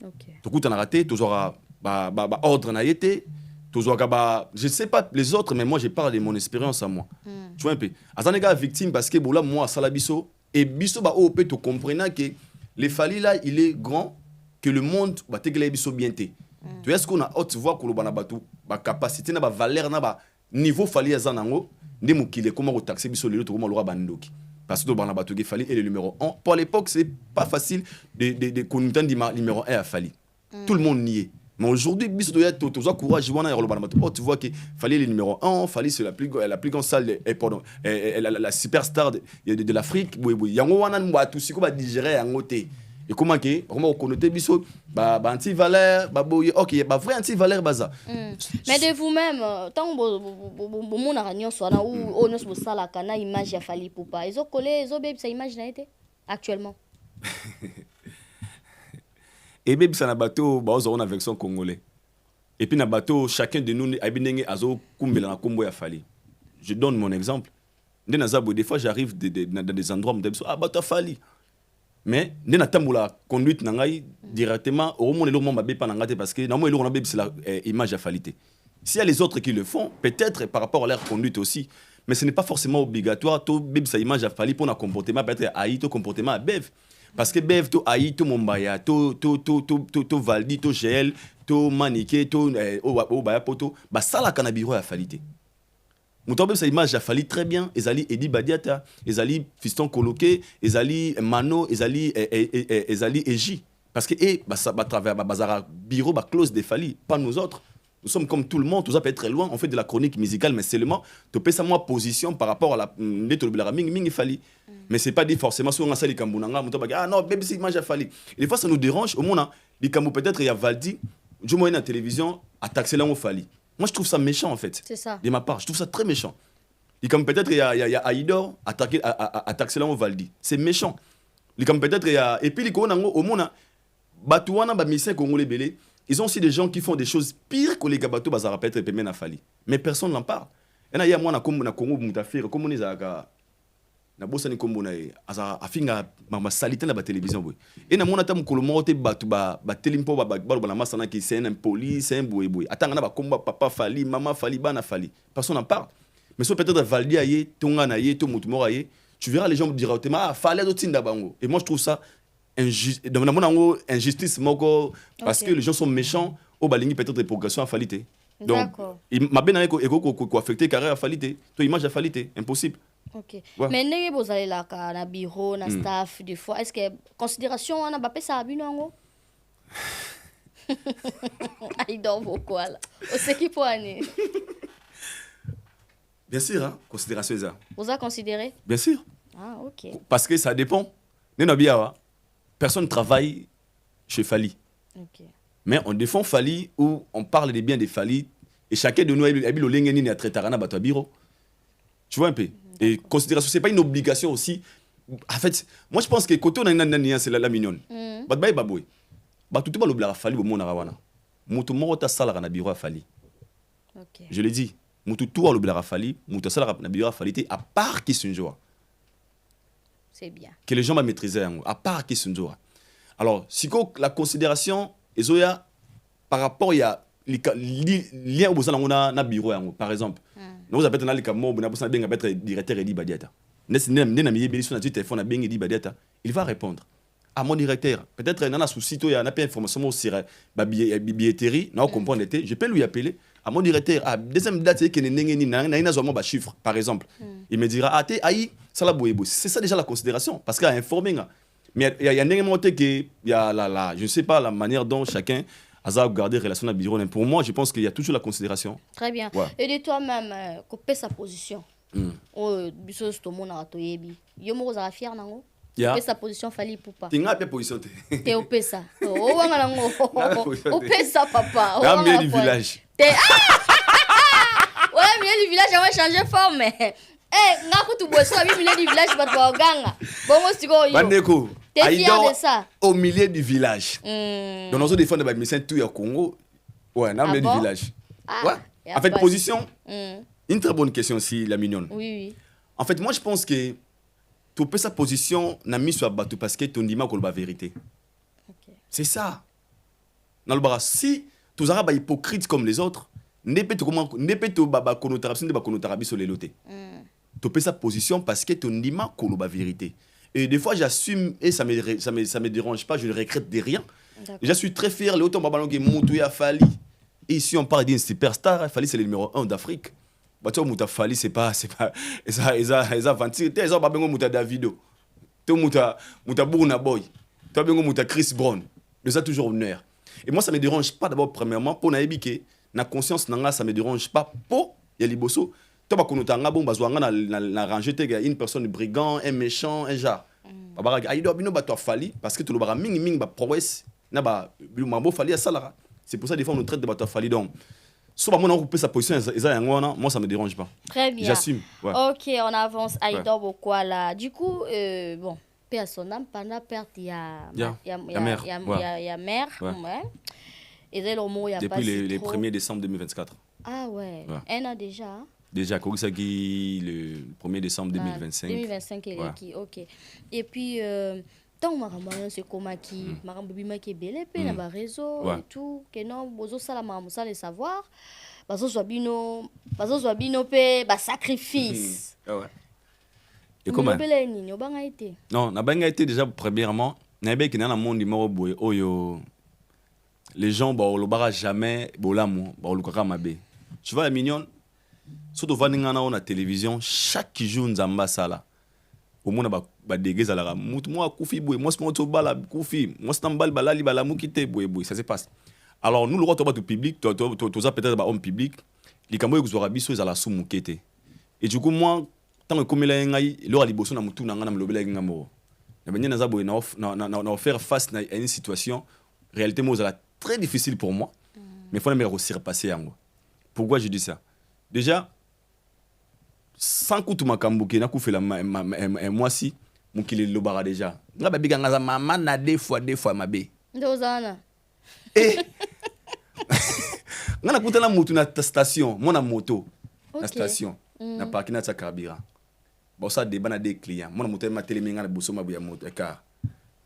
OK tout t'en a raté toujours ba ordre na yete toujours je sais pas les autres mais moi je parle de mon expérience à moi tu vois un peu azanega victime parce que bola moi sala biso et biso ba op to comprenant que les fali là il est grand que le monde ba tegela biso bien té tu est-ce qu'on a haute voix ko lobana batu ba capacité na ba valeur na ba niveau fali azanango ndé mokile comment taxer biso lelo to comment lora bandoki parce que lobana batu ke fali est le numéro 1 pour l'époque c'est pas facile de connaître numéro 1 à fali tout le monde niait. Mais aujourd'hui, tu as courage, tu vois qu'il fallait le numéro 1, fallait c'est la plus grande salle, la superstar de l'Afrique. Il y a un tout ce qu'on va digérer en côté. Et comment on connaît biso anti-valeur, ok, vrai anti-valeur baza. Mais de vous-même, tant que mon aragnon soit là où on ne se sala kana image a fallu pour pas. Ils ont collé, ils ont bébé sa image n'a été actuellement. Et bien, ça na bateau, on a version congolais. Et puis, na bateau, chacun de nous a bien azo kumbela na kombo ya fali. Je donne mon exemple. Des fois, j'arrive dans des endroits où je dis, bateau fali. Mais, na tamboula conduite nangai directement, au moins, le monde m'a pas nangate parce que, normalement, c'est la image à falité. S'il y a les autres qui le font, peut-être par rapport à leur conduite aussi, mais ce n'est pas forcément obligatoire. Tout bib sa image à fali pour un comportement, peut-être aïe, tout comportement à bev. Parce que bev to aïe to mombaya to valdi to gel to manique to baya poto ba sala kanabiro ya falite muto bev sa image a fali très bien ezali Edi Badiata ezali fiston coloqué ezali mano ezali eji parce que ba travers ba bazara bureau ba close de fali pas nous autres. Nous sommes comme tout le monde, tout ça peut être très loin. On fait de la chronique musicale, mais seulement, tu peux savoir position par rapport à la ming fali. Mais c'est pas dit forcément sur un sali kambunanga, ah non, bébé c'est image fali. Et des fois ça nous dérange. Au moins, les kambou peut-être il y a Valdi, je vois dans la télévision attaquer là au fali. Moi je trouve ça méchant en fait. C'est ça. De ma part, je trouve ça très méchant. Et comme peut-être il y a Aïdor attaquer là au Valdi. C'est méchant. Les comme peut-être il y a et puis les konango au moins batouana ba mission congolais belé. Ils ont aussi des gens qui font des choses pires que les gabato bazara peut-être pemena fali. Mais personne n'en parle. Et là il y a moi na Congo mutafira comme on est na bossa ni kombo na azara afinga mama salite na ba télévision boy. Et na mona tam kolomo te batu ba telimpo ba na masana ki c'est un police, c'est un boy. Atanga na ba komba papa fali, maman fali, bana fali. Personne n'en parle. Mais so peut-être valdi aye, tonga na ye, to mutumora aye, tu verras les gens me dire ah fallait do tinda bango. Et moi je trouve ça injustice moko parce que les gens sont méchants au balingi peut-être des progressions à falité donc il m'a bien ko affecter carrière à falité to image à falité impossible. OK ouais. Mais ndenge bozali la na bureau na staff des fois est-ce que considération on a pas ça binongo ai donc quoi là au ce qui pour année bien sûr hein considération ça vous a considéré bien sûr ah OK parce que ça dépend nena biawa personne ne travaille chez Fali. Ok. Mais on défend Fali ou on parle des biens de Fali et chacun de nous a traité à bateau bureau. Tu vois un peu. Et considération, c'est pas une obligation aussi. En fait, moi je pense que côté on a une c'est la mignonne. Bah bye baboy. Bah tout le monde l'oblige à Fali au monde arawana. Mutu mo ta sala na bureau à Fali. Ok. Je l'ai dit. Mutu tout l'oblige à Fali, mutu sala na bureau à Fali à part qui se joue. C'est bien. Que les gens va maîtriser à part qui se joue. Alors, si la considération ezoya par rapport il y a lien au besoin na bureau par exemple. Nous avons peut-être na mo na besoin benga être directeur et badiata. Na mi yebeli sur na téléphone na benga di badiata, il va répondre. À mon directeur, peut-être nana souci to ya na pas information sur billetterie, na comprendre l'été, je peux lui appeler à mon directeur à deuxième date c'est que nengeni na zo mo ba chiffre par exemple. Il me dira ah té aïe ça la boyebo. C'est ça déjà la considération parce qu'à informer. Mais il y a un élément que il y a je ne sais pas la manière dont chacun a gardé relation à bureau. Pour moi, je pense qu'il y a toujours la considération. Très bien. Ouais. Et de toi-même, couper sa position. Oh, biso tout le monde a toyebi. Yo mo za fier nango. Couper sa position fali pour pas. Tinga pe position te. Te opé ça. Oh wanga nango. Opé ça papa. Dans le milieu du village. Ouais, milieu du village, on va changer forme. Eh, ngaku tu bosso au milieu du village ba to ganga. Bongo siko yo. Bandeko. T'es fier de ça? Au milieu du village. Donc, nous avons défendu les médecins tout au Congo. Ouais, dans le milieu du village. Ouais. En fait, position. Une très bonne question aussi, la mignonne. Oui. En fait, moi, je pense que tu peux sa position n'a mis sur bateau parce que tu dis mal la vérité. Okay. C'est ça. Dans le bar, si tu es hypocrite comme les autres, ne peut pas connotation sur les lotés. Tu peux sa position parce que tu dis mal la vérité. Et des fois, j'assume et ça me dérange pas, je ne regrette de rien. Et je suis très fier, le haut ballon qui est monté à Fali. Et ici, on parle d'une superstar, Fali, c'est le numéro 1 d'Afrique. Bah, tu vois, Fali, c'est pas. Ils ont vendu, ils ont pas besoin de Davido. Tu vois, Burna Boy. Tu as besoin de Chris Brown. Ils ont toujours honneur. Et moi, ça ne me dérange pas d'abord, premièrement, pour naïbique, na conscience, ça ne me dérange pas pour Yaliboso. Tu vas connaître un bon bazouanga na rangée une personne brigand, un méchant, un genre. Parce que tu l'as ming ba prouesse na ba mambo fali à salara. C'est pour ça des fois on nous traite de bateau fali donc. Soit moi on coupe sa position moi ça me dérange pas. Très bien. J'assume. Ouais. OK, on avance à Idobo quoi là. Du coup bon, personne pendant perte il y a mère. Ouais. Et là le mot il y a pas depuis le 1er décembre 2024. Ah ouais. Un an déjà. Déjà, Kogisaki, le 1er décembre 2025. 2025, il est qui, ok. Et puis, tant que c'est comme qui, Marambima qui est belle, puis dans le réseau et tout, que non, bozo salama, ça le savoir, bazo zwabino, pe, sacrifice. Ouais. Et comment? Non, n'a pas été déjà premièrement, n'a pas été dans le monde du Moroboy, oyo, les gens, bah, on le barra jamais, bolamu, bah, on le kamabe. Tu vois la mignonne? Surtout quand on a la télévision, chaque jour nous avons ça. Au moins, on a des gens qui ont koufi boy, moi je suis bala koufi, moi je suis bala li bala mukite boy boy, ça se passe. Alors nous le retour au public, tu as peut-être un homme public, les camots ils ont habitué à la sous mukete. Et du coup moi tant que comme là ngai, le aliboso na mutu na ngana mlobela ngamo. Na benya na zabo na faire face à une situation réalité moi ça très difficile pour moi. Mais il faut me réussir à passer yango. Pourquoi je dis ça? Déjà, sans que tu m'as camboqué, n'a fait un mois si, mon qu'il est le bara déjà. Nga babi ganga maman na deux fois ma bé. Dozana. Eh. Nga na kuta la moto na station, mon moto. Na station, na parking na ta carburant. Bon ça débat na des clients. Mon moto ma télé nga na bosso ma buya moto car.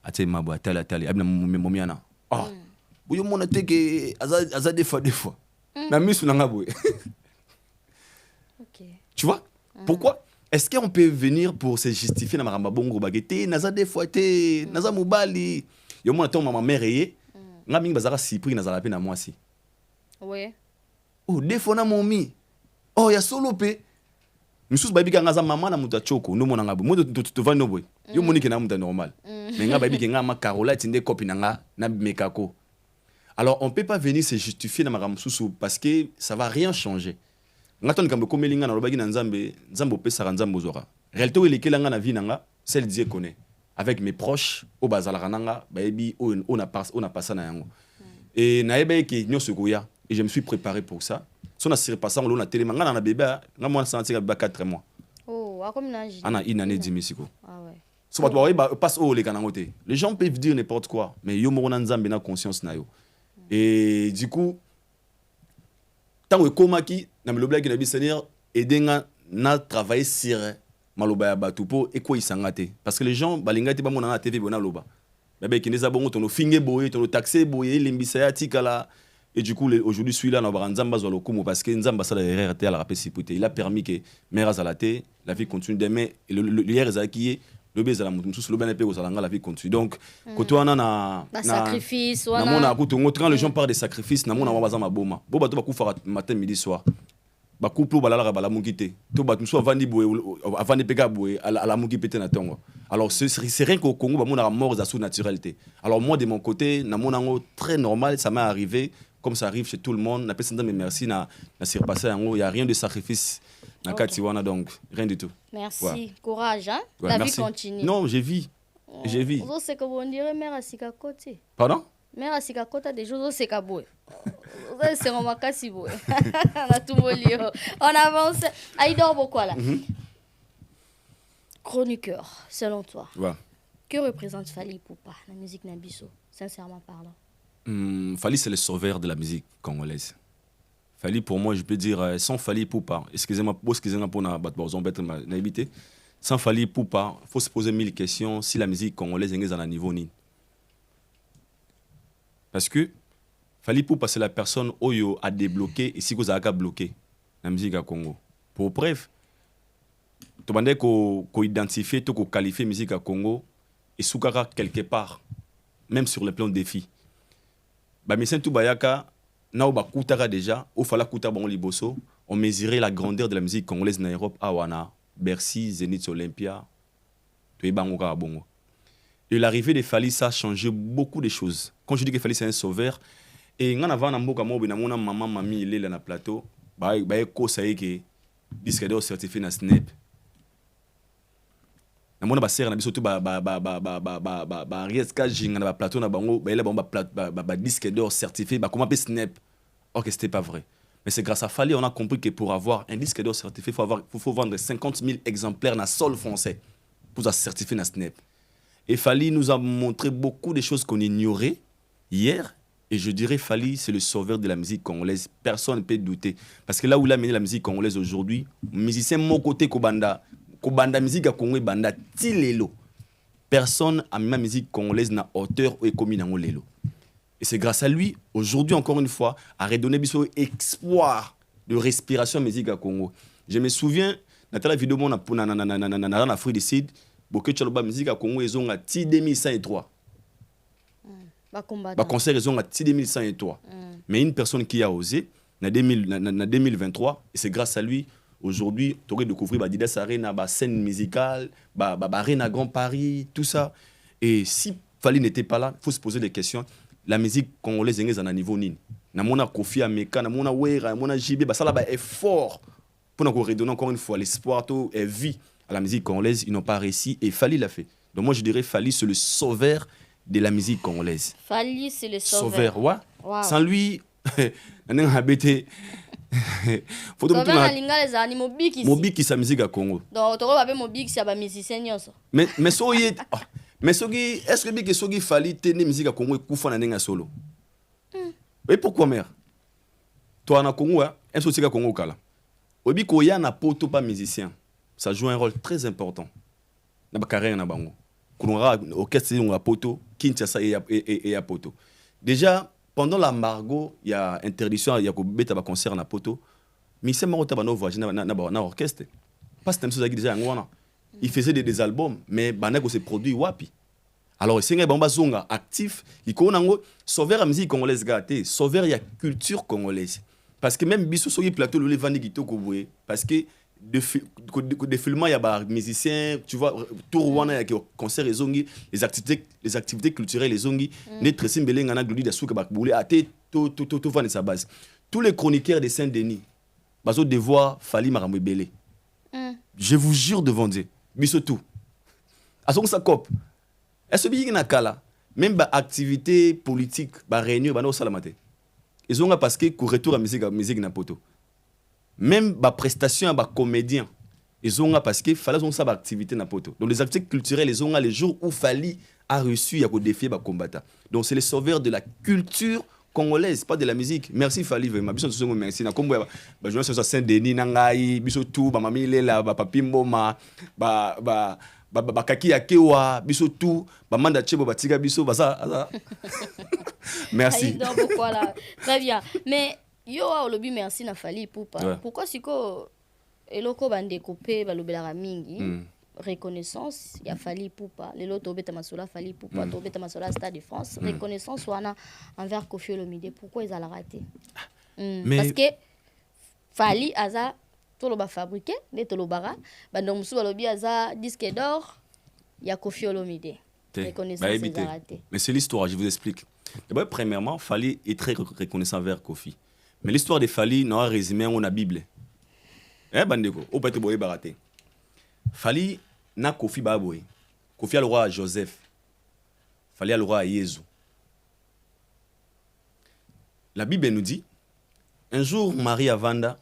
Ate ma boya tala abina momiana. Ah. Buyo mon teke aza deux fois. Na misu na nga boy. Okay. Tu vois? Pourquoi? Est-ce qu'on peut venir pour se justifier dans ma bongo baguette? Naza des fois te, naza mobali. Yo mon attend maman mère yé. Nga ming bazara sipri naza la peine à moi si. Oui. Oh, des fois na momi. Oh, ya solo pe. Nous baby ka ngaza maman na muta choko, no mona ngabo. Mo to va no boy. Yo moni ke na muta normal. Mais nga baby ke nga ma Carola tinde copine nga na mekako. Alors on peut pas venir se justifier dans ma ramsusu parce que ça va rien changer. Ngaton kambe komelinga na lobaki na nzambe pesa nzambe zora réalité elekela nga na vie nanga celle die connaît avec mes proches au bazalaranga baebi on a passé na yango et naebe ki nyoso goya et je me suis préparé pour ça son a surpassé on a tellement ngana na bébé nga moi senti ka 4 mois oh a comme nage ana une année demi siko ah ouais so ba passe au les kanangote les gens peuvent dire n'importe quoi mais yo mo na nzambe na conscience na yo et du coup tant que komaki na melobla ki na bisenier edenga na travailler sur maloba ya batu po eko isangate parce que les gens balingati ba mona na TV bona loba bébé qui neza bongo tono finge boye tono taxé boye limbisa ya tikala et du coup aujourd'hui celui-là na ba nzamba zo lokumu parce que nzamba ça la erreur te ala rapesipute il a permis que mère azalate la vie continue demain hier ezaki le bezala mutu sous le ben pe ozalanga la vie continue donc koto wana na sacrifice wana na mona kutongo quand les gens parlent de sacrifice na mona baza maboma bo bato bakufara matin midi soir ba couple balala bala mungite to bato so avandi boye avandi peka boye ala mungi pété na tongo alors c'est rien qu'au Congo ba mona mort za sous naturalité alors moi de mon côté na mona ngo très normal ça m'est arrivé comme ça arrive chez tout le monde na personne mais merci na surpassé en il y a rien de sacrifice na kati wana donc rien du tout merci ouais. Courage hein ouais, la merci. Vie continue non j'ai vis c'est comme on dirait mère asika côté pardon mère asika côté des choses c'est kaboué c'est on makasi boy na tumolio on avance aidor beaucoup là chroniqueur selon toi ouais. Que représente Fally Ipupa la musique nabiso sincèrement parlant Fally c'est le sauveur de la musique congolaise. Fally pour moi je peux dire sans Fally Ipupa excusez-moi pour na batbozon bête na habité sans Fally Ipupa faut se poser 1000 questions si la musique congolaise est à un niveau ni parce que Fally Ipupa c'est la personne oyo a débloqué et si vous avez bloqué la musique à Congo pour preuve to bande ko identifier to ko qualifier musique à Congo et soukara quelque part même sur le plan défi ba misen tout bayaka na ba kutaka déjà au fala kuta bon liboso on mesurait la grandeur de la musique congolaise en Europe awana Bercy Zénith Olympia to ebango ka bongo et l'arrivée de Fally ça a changé beaucoup de choses quand je dis que Fally c'est un sauveur et ngana va na mboka mobi na mona maman mami il est là na plateau ba ko ça que disque d'or certifié na Snap na mona ba serre na biso tout ba risque jinga na ba plateau na bango ba ile ba disque d'or certifié ba comment peut Snap ok c'était pas vrai mais c'est grâce à Fally on a compris que pour avoir un disque d'or certifié faut vendre 50 000 exemplaires na sol français pour ça certifier na Snap et Fally nous a montré beaucoup de choses qu'on ignorait hier et je dirais Fally c'est le sauveur de la musique congolaise personne ne peut douter parce que là où il a mené la musique congolaise aujourd'hui musicien mon côté Kobanda musique à Congo banda tilelo personne a mis la musique congolaise na hauteur et comme nango lelo et c'est grâce à lui aujourd'hui encore une fois a redonné biso espoir de respiration musique à Congo je me souviens na tala vidéo mon na Afrique du Sud boke chaloba musique à Congo ezonga ti 2103 ba concert ezonga ti 2103 mais une personne qui a osé na 2023 et c'est grâce à lui aujourd'hui, tu aurais découvert Didas Arena, scène musicale, Arena Grand Paris, tout ça. Et si Fally n'était pas là, il faut se poser des questions. La musique congolaise est à un niveau nini. Namona Kofi Ameka, namona Wera, namona JB, ça là est fort pour nous redonner encore une fois l'espoir et vie à la musique congolaise. Ils n'ont pas réussi et Fally l'a fait. Donc moi je dirais Fally c'est le sauveur de la musique congolaise. Fally c'est le sauveur. Ouais. Wow. Sans lui, on a habité. Faut donc les mobiki sa musique à Congo donc tu vas mobiki ça ba musicien nyonso mais soyi mais sogi est-ce que biki sogi Fally tenir musique à Congo kufa na nenga solo et pourquoi mère toi na Congo un soci à Congo kala obi ko ya na poto pas musicien ça joue un rôle très important na ba carrière na bango kunora orchestre na poto Kinshasa et à poto déjà pendant l'embargo, il y a interdiction, il y a un concert na poto. Mais c'est marrant que voyage na orchestre. Parce que déjà il faisait des albums, mais banego se produit wapi. Alors c'est un bamba zonga actif, il connaît sauveur la musique congolaise gâté, sauveur la culture congolaise. Parce que même biso sur le plateau le vandi gito ko boye parce que de filmement il y a des musiciens tu vois tout Rwanda il y a concert les activités culturelles les zongi net simbele ngana glodi da souka bakboule até tout vendre sa base tous les chroniqueurs de Saint-Denis bazo devoir Fally marambo belé je vous jure devant Dieu biso tout asong sa cop est-ce que na kala même ba activité politique ba réunion ba no salamate ils ont parce que retour à musique na poto même ba prestation ba comédien ils ont parce que fallait on ça ba activité na poto donc les activités culturelles ils ont les jours où Fally a reçu à défier ba combattant donc c'est les sauveurs de la culture congolaise, pas de la musique. Merci Fally vraiment. Biso tous merci na kombo ba journée sur Saint-Denis na ngai biso tout ba mami lela ba papi mboma ba kaki akewa biso tout ba manda chebo batika biso baza. Merci. Donc pourquoi là? Très bien. Mais yo a lobi merci na Fally Ipupa. Ouais. Pourquoi siko eloko bande coupé ba lobela mingi? Reconnaissance, il y a Fally Ipupa. Les lots tobeta masola Fally Ipupa, tobeta masola Stade de France. Reconnaissance wana envers Koffi Olomide. Pourquoi ils ont raté? Mais... Parce que Fally aza tout le ba fabriqué, les tolobara, donc musu balobi aza disque d'or, il y a Koffi Olomide. Reconnaissance ils ont raté. Mais c'est l'histoire, je vous explique. D'abord premièrement, Fally est très reconnaissant envers Koffi. Mais l'histoire de Fally n'a un résumé on a Bible. Bandeko, au peut-être boye baraté. Fally na Koffi baboy. Koffi a le roi à Joseph. Fally a le roi à Jésus. La Bible nous dit, un jour Marie Avanda,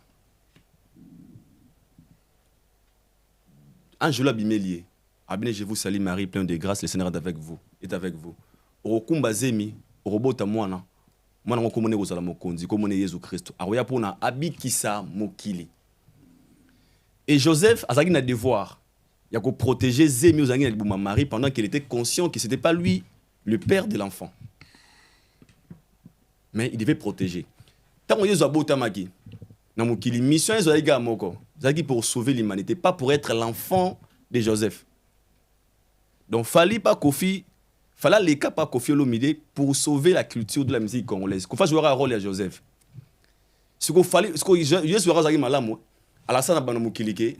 Angelo Abimélié, Abine je vous salue Marie, pleine de grâce, le Seigneur est avec vous. Est avec vous. Orokumba zemi, orobota mwana, mwana ngokomone kozala mokonzi, komone Jésus Christ. Aroya pona abikisa mokili. Et Joseph a un devoir. Il a protéger Zémi aux Marie pendant qu'il était conscient que ce n'était pas lui le père de l'enfant. Mais il devait protéger. Tant que Jésus a beau tamaki, la mission est pour sauver l'humanité, pas pour être l'enfant de Joseph. Donc, fallait pas Koffi, fallait les cas pas Koffi Olomide pour sauver la culture de la musique congolaise. Qu'on fasse jouer un rôle à Joseph. Ce qu'il fallait, ce que Jésus a dit malam, Alassane Banamukilike,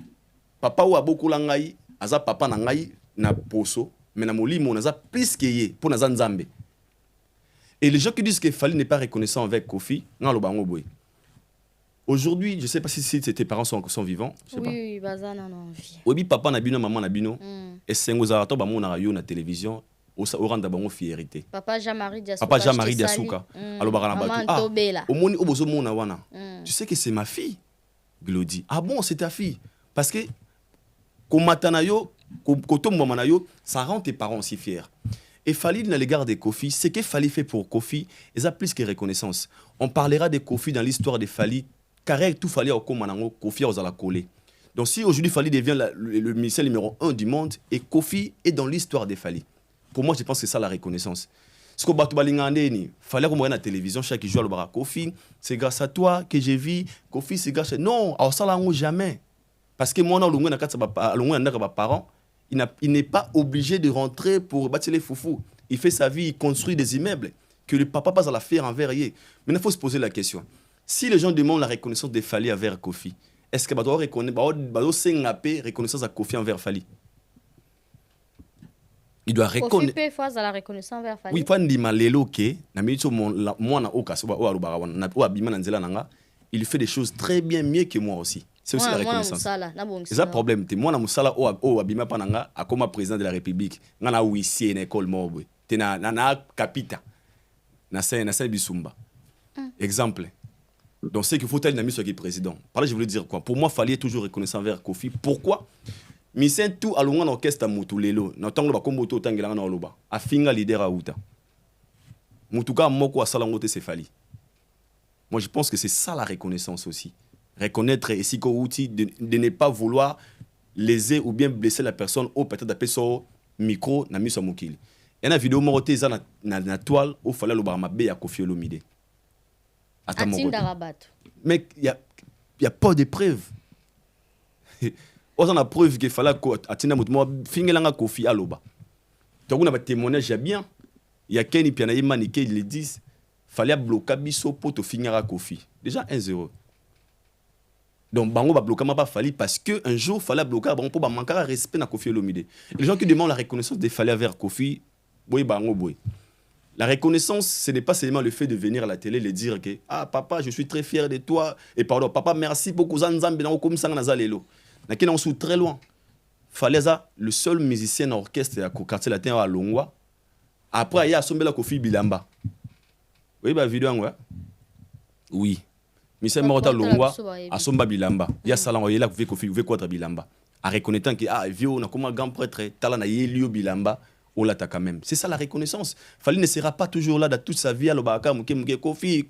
papa ou aboko langai, aza papa nangai na poso, mais na molimo naza plus que ye pour naza nzambe. Et les gens qui disent que Fally n'est pas reconnaissant avec Koffi, ngalo bango boy. Aujourd'hui, je ne sais pas si tes parents sont vivants. Oui, bazana non vie. Obi papa na bino, maman na bino, et sengo zarato ba mona yo na télévision, au randa bango fierté. Papa Jean-Marie Diasuka. Papa Jean-Marie Diasuka. Alors barana batu. Au moni obozo mona wana. Tu sais que c'est ma fille. Glody. Ah bon, c'est ta fille. Parce que, ça rend tes parents aussi fiers. Et Fally, dans l'égard de Koffi, ce que Fally fait pour Koffi, ils ont plus que reconnaissance. On parlera de Koffi dans l'histoire de Fally, car tout Fally au Komanango, Koffi aux la coller. Donc si aujourd'hui Fally devient le musicien numéro 1 du monde, et Koffi est dans l'histoire de Fally. Pour moi, je pense que c'est ça la reconnaissance. Ce que il fallait qu'on voit la télévision chaque jour le Koffi, c'est grâce à toi que j'ai vu Koffi, c'est grâce à non, alors ça là jamais. Parce que moi parents, il n'est pas obligé de rentrer pour bâtir les foufous. Il fait sa vie, il construit des immeubles que le papa pas à la faire envers eux. Mais il faut se poser la question. Si les gens demandent la reconnaissance de Fally envers Koffi, est-ce que doit reconnaissance à Koffi envers Fally? Il doit reconnaître. La reconnaissance envers Fally. Oui, pas ndima lelo ke na micho mwana okaso o arubara wana na o abima na nzela nanga, il fait des choses très bien mieux que moi aussi. C'est aussi la reconnaissance. C'est ça le problème. Moi na musala o abima pa nanga akoma président de la République. Ngana wisie na école mobwe. Te na capita. Na sa bisumba. Exemple. Donc c'est qu'il faut aller na miso qui président. Par là je voulais dire quoi? Pour moi Fally est toujours reconnaissant envers Koffi. Pourquoi? Misen tout alonga na orchestre mutu lelo na tango ba kombo to tangela na oloba afinga leader a uta mutuka moko asala ngote c'est Fally. Moi je pense que c'est ça la reconnaissance aussi, reconnaître et si ko outil de ne pas vouloir léser ou bien blesser la personne ou peut-être d'appeler son micro na miso mokili. Et na vidéo morote za na toile au fallait loba mabe ya Koffi Olomide mais il y a pas de preuves. On a preuve qu'il fallait atteindre moi fingelanga Koffi aloba. Donc on a témoignage bien. Il y a Kenny Pianaï Maniké ils le disent fallait bloquer biso pour te finir à Koffi. Déjà 1-0. Donc bango va bloquer ma pas Fally parce que un jour fallait bloquer bango pour manquer respect na Koffi Olomide. Les gens qui demandent la reconnaissance de Fally vers Koffi, boy bango boy. La reconnaissance, ce n'est pas seulement le fait de venir à la télé et dire que ah papa, je suis très fier de toi et pardon papa, merci beaucoup zanzambe na comme ça na lelo. Na kina on sous très loin. Fally le seul musicien en orchestre à quartier latin à Longwa après il y a sombela Kofi Bilamba. Oui ba vidéo ngwa. Oui. Michel Morota Longwa a somba Bilamba. Il y a salan oyela Kofi quoi Bilamba. En reconnaissant que vieux na comme grand prêtre tala na yelio Bilamba. On l'attaque quand même. C'est ça la reconnaissance. Fali ne sera pas toujours là dans toute sa vie à l'obaka muke Kofi.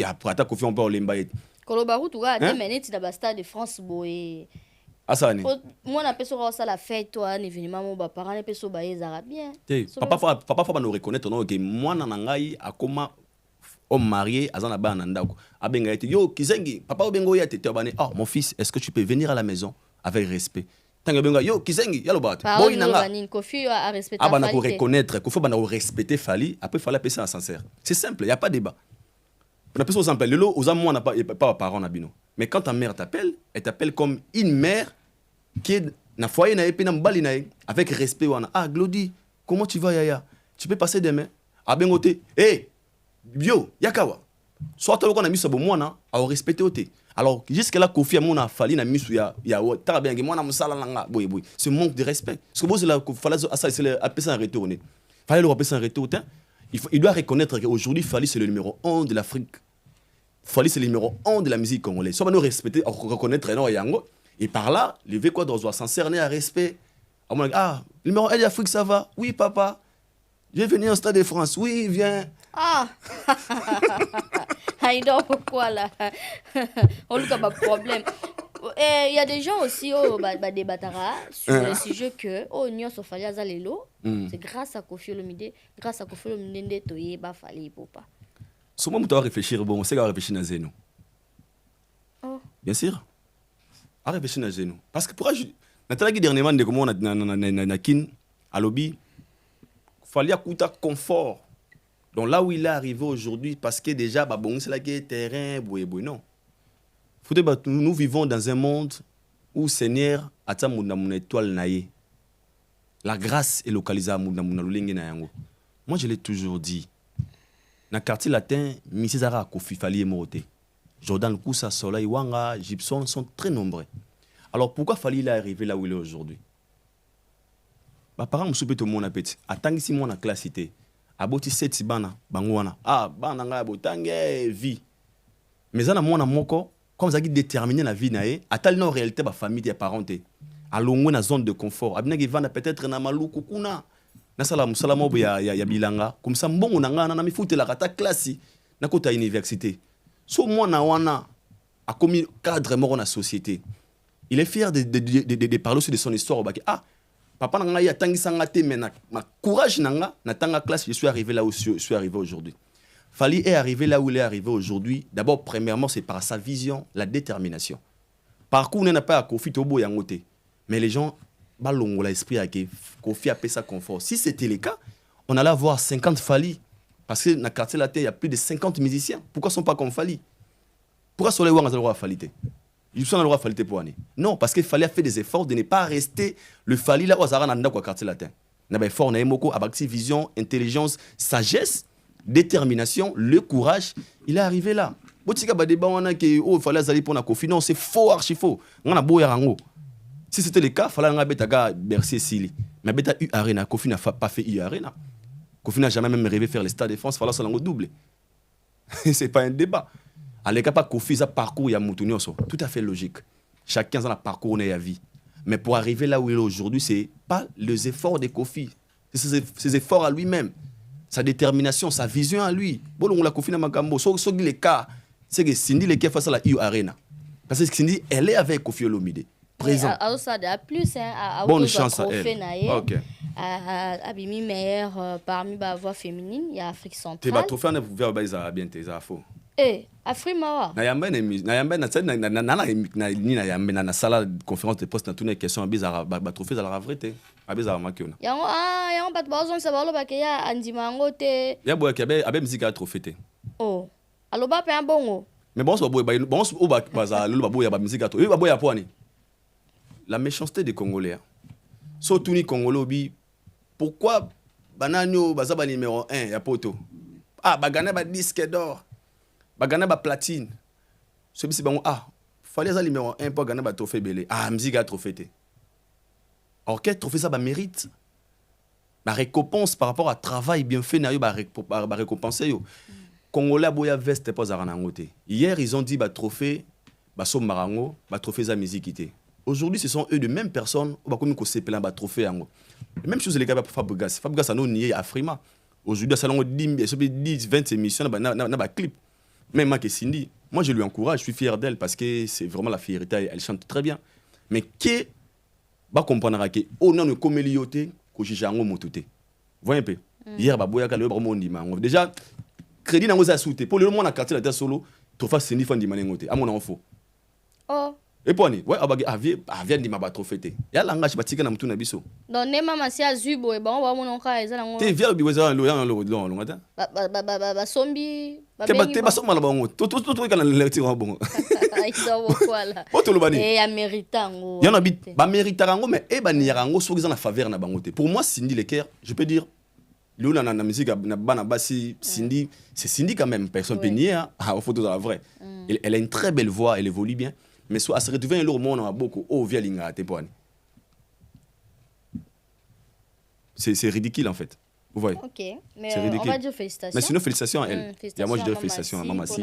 Après ta Kofi on peut lemba. Kolobaru tu ga 2 minutes dans le stade de France boy. Asani. Moi na peso ça la fête toi un événement mon ba parents peso ba ezara bien. Papa faut nous reconnaître non que moi na ngai akoma homme marié azana ba na ndako. Abenga ete yo kizengi papa obengo ya tete bane. Oh mon fils, est-ce que tu peux venir à la maison avec respect? Tanga benga yo kizengi ya lobat. Boy nanga. Kofi a respecter Fali. Abana ko reconnaître, Kofi bana respecter Fali, après Fali appeler ça sincère. C'est simple, il y a pas débat. On appelle ça aux appels. Lelo aux amours n'a pas parents nabino. Mais quand ta mère t'appelle, elle t'appelle comme une mère qui est na foyer na épée na mbali na avec respect wana. Ah Glody, comment tu vas yaya? Tu peux passer demain? Ah bengote. Eh bio yakawa. Soit tu as mis ça bon mwana, a respecter oté. Alors jusqu'à là Kofi amona Fali na misu ya ta bien mwana musala nanga boy. C'est manque de respect. Parce que bon c'est là Fali ça c'est appeler ça un retourner. Fali le appeler ça un retour. Il doit reconnaître qu'aujourd'hui Fali c'est le numéro 1 de l'Afrique. Fali c'est le numéro 1 de la musique congolaise. Soit nous respecter, reconnaître non yango. Et par là, le vécu doit s'en cerner à respect. Ah, le numéro 1 de l'Afrique ça va? Oui papa. Je vais venir au Stade de France. Oui, viens. Ah. Il dort pourquoi là? On a pas de problème. Il y a des gens aussi des batara sur le sujet que Nyon Sofali Azalelo, c'est grâce à Kofi Olomide, grâce à Kofi Olomide toye ba Fali popa. Souvent tu dois réfléchir bon, c'est réfléchir dans zeno. Oh. Bien sûr. À réfléchir dans zeno parce que pour Nathalie dernièrement de comment na kin à lobby Fali akuta confort. Donc là où il est arrivé aujourd'hui parce que déjà bon c'est là qui est terrain boy non. Nous vivons dans un monde où Seigneur ata mon étoile naïe. La grâce est localisée à mon lolenge na yango. Moi je l'ai toujours dit. Dans le quartier latin, Mrs. Zara Kofi Fali et Morote. Jordan Koussa, Soleil, Wanga, Gibson sont très nombreux. Alors pourquoi Fali est arrivé là où il est aujourd'hui? Par exemple, tout le monde a petit. Attends si moi na classe cité. Aboti 7 bana bangwana. Ah bana nga botange vie. Mais ana mona moko comme ça qui déterminer la vie nae, atal na réalité ba famille des parents té. Alongo na zone de confort. Abina ki vanda peut-être na maluku kuna. Na sala musala mobo ya bilanga. Comme ça mbongo na nga na mifuté la kata classe na kota université. So mona wana a commis cadre mort na société. Il est fier de parler aussi de son histoire au bac. Ah papa nanga ya tangisanga te mais ma courage nanga na tanga classe je suis arrivé là où je suis arrivé aujourd'hui. Fali est arrivé là où il est arrivé aujourd'hui. D'abord premièrement c'est par sa vision, la détermination. Parcours n'a pas à Kofi Tobo yangote. Mais les gens balongo l'esprit à Kofi a payé sa confort. Si c'était le cas, on allait avoir 50 Fali parce que dans le quartier latin il y a plus de 50 musiciens. Pourquoi sont pas comme Fali? Pourquoi sont les Wanga le roi Falité? Ils sont dans le roi Falité pour année. Non, parce qu'il fallait faire des efforts de ne pas rester le Fali là où Zara n'a pas quartier latin. N'a pas effort, n'a moko avec vision, intelligence, sagesse, détermination, le courage. Il est arrivé là. Botika ba débat on a que oh fallait aller pour na Kofi. Non, c'est faux, archi faux. On a beau yarango. Si c'était le cas, fallait nga betaga Bercy Sili. Mais beta U Arena, Kofi n'a pas fait U Arena. Kofi n'a jamais même rêvé faire le Stade de France, fallait ça lango double. C'est pas un débat. Allez pas Kofi ça parcours ya mutunyoso, tout à fait logique. Chacun a un parcours dans la vie. Mais pour arriver là où il est aujourd'hui, c'est pas les efforts de Kofi, c'est ses efforts à lui-même, sa détermination, sa vision à lui. Bon on la Kofi na makambo, so le cas, c'est que Cindy le qui face à la U Arena. Parce que Cindy elle est avec Kofi Olomide. Présent. Ça de plus bonne chance à elle. OK. Abimi meilleur parmi ba voix féminine, il y a Afrique centrale. Tu vas trophée na pouvoir ba ça bien tes infos. Afrique mawa. Na yamba na sala conférence de poste na tuna question bizarre ba trophée za la vraie abizarre makiona. Yango bat bazon sa balo ba ke ya andima ngote. Ya boya ke abe musique a trophée te. Oh. Aloba pe bongo. Mais bon so boy bon so ba za lulu ba boya ba musique a trophée. Ba boya poani. La méchanceté des Congolais. So tuni Congolo bi pourquoi bananyo baza ba numéro 1 ya poto. Ah bagana ba disque d'or. Bagana ba platine. Celui-ci bon fallait ça numéro 1 pour gagner ba trophée belé. Ah musique a trophée té. Or quel trophée ça ba mérite. la récompense par rapport à travail bien fait na yo ba récompenser yo. Congolais boya veste pas za rangote. Hier ils ont dit ba trophée ba som marango, ba trophée za musique. Aujourd'hui ce sont eux de mêmes personnes ba comme ko sepela ba trophée yango. Même chose les gars pour Fabregas. Fabregas a non nié Afrima. Aujourd'hui ça long 10 20 émissions na ba clip. Même moi que Cindy, moi je lui encourage, je suis fier d'elle parce que c'est vraiment la fierté, elle chante très bien. Mais qui va comprendre que oh non ne comme lioté ko jijango mototé. Voyez un peu. Hier ba boya ka le vraiment ndima. Déjà crédit nango za souté pour le moment na quartier la solo, trophée Cindy fandi manengoté. À mon enfant. Oh. Et puis ouais abagi avia ndima ba trophée. Ya langage batika na mutuna biso. Donc ne mama si azubo e ba on va mon ka eza nango. Te via biweza lo ngata. Ba sombi te ba somala bango. To kana le ti bongo. Aizo voilà. Poto lo bani. Et améritango. Yana bit ba méritarango mais e ba niarango so na faveur na bango te. Pour moi Cindy Leker, je peux dire Lou na musique na bana basi Cindy, c'est Cindy quand même personne peut nier en photo dans la vraie. Elle a une très belle voix, elle évolue bien. Mais soit à se retrouver un lourd monde a beaucoup via linga tepone. C'est ridicule en fait. Vous voyez. OK. Mais on va dire félicitations. Mais sinon félicitations à elle. Et moi je dirais félicitations à Maman Si.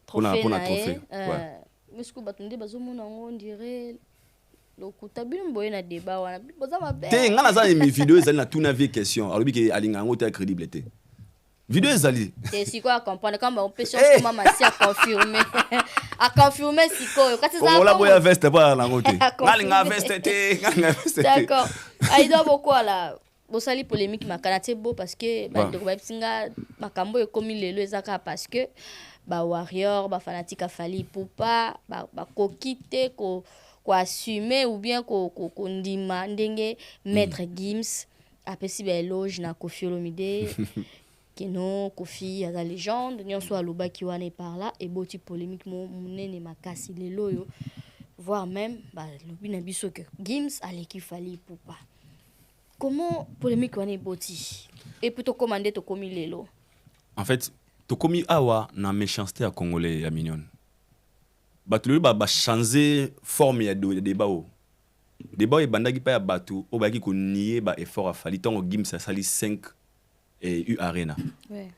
Pour la trophée. Ouais. Mais ce que batunde bazomona on dirait lokuta bimbo na débat wana boza mabe. Te ngana za mes vidéos ezali na tuna vie question. Alors bi ke alinga ngo ta crédibilité. Vidéo ezali. Et si quoi comprendre quand on peut chercher Maman Si à confirmer si quoi quand ça on la boya veste pas la ngote. Ngalinga veste te. D'accord. Aïda beaucoup là. Bosali polémique makana te beau parce que ba de ba singa makambo e komi lelo ezaka parce que ba warrior ba fanatique afali poupa ba kokite ko assumer ou bien ko ndima ndenge maître Gims apesi ba éloge na Koffi Olomide que non Koffi a la légende nyonso aloba ki wana par là et boti polémique monene makasi lelo yo voire même ba lobi na biso que Gims aleki fali poupa. Comment polémique wana boti et plutôt commander to komi lelo. En fait to komi awa na méchanceté à congolais ya mignonne. Batulu ba changer forme ya débat o. Débat e bandaki pa ya batu o baki ko nier ba effort a fali tongo Gims ça sali 5 et U Arena. Ouais.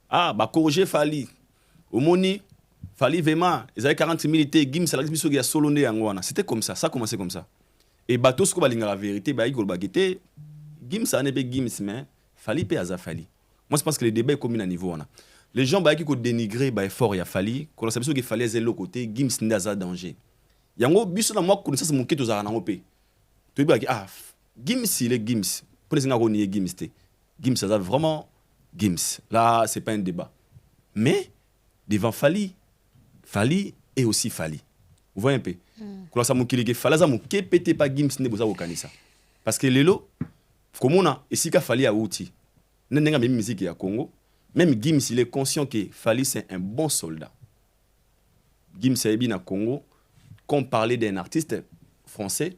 Ah ba corriger fali. Omoni fali vraiment ils avaient 40 militaires Gims ça la biso ya solo ndé ngwana. C'était comme ça commençait comme ça. Et bateau ce ko balinga la vérité ba igol bagité Gims ça ne be Gims mais fali pe aza fali. Moi je pense que le débat est commun à niveau on. Les gens qui ont dénigré ba effort ya fali, qu'on sait qu'il fallait zélo côté Gims ndaza danger. Yango biso na moi connaissance mon keto za na ngopé. Tu dis ah Gims il est Gims. Pour les ngako nier Gims té. Gims ça vraiment Gims. Là c'est pas un débat. Mais devant Fali est aussi Fali. Vous voyez un peu. Quand ça mon kilé fala za mon kepete pas Gims ne boza okanisa. Parce que lelo comme on a ici ka Fali a outil. Nenga même musique ya Congo. Même Gims, il est conscient que Fali, c'est un bon soldat. Gims, c'est bien à Congo. Quand on parlait d'un artiste français,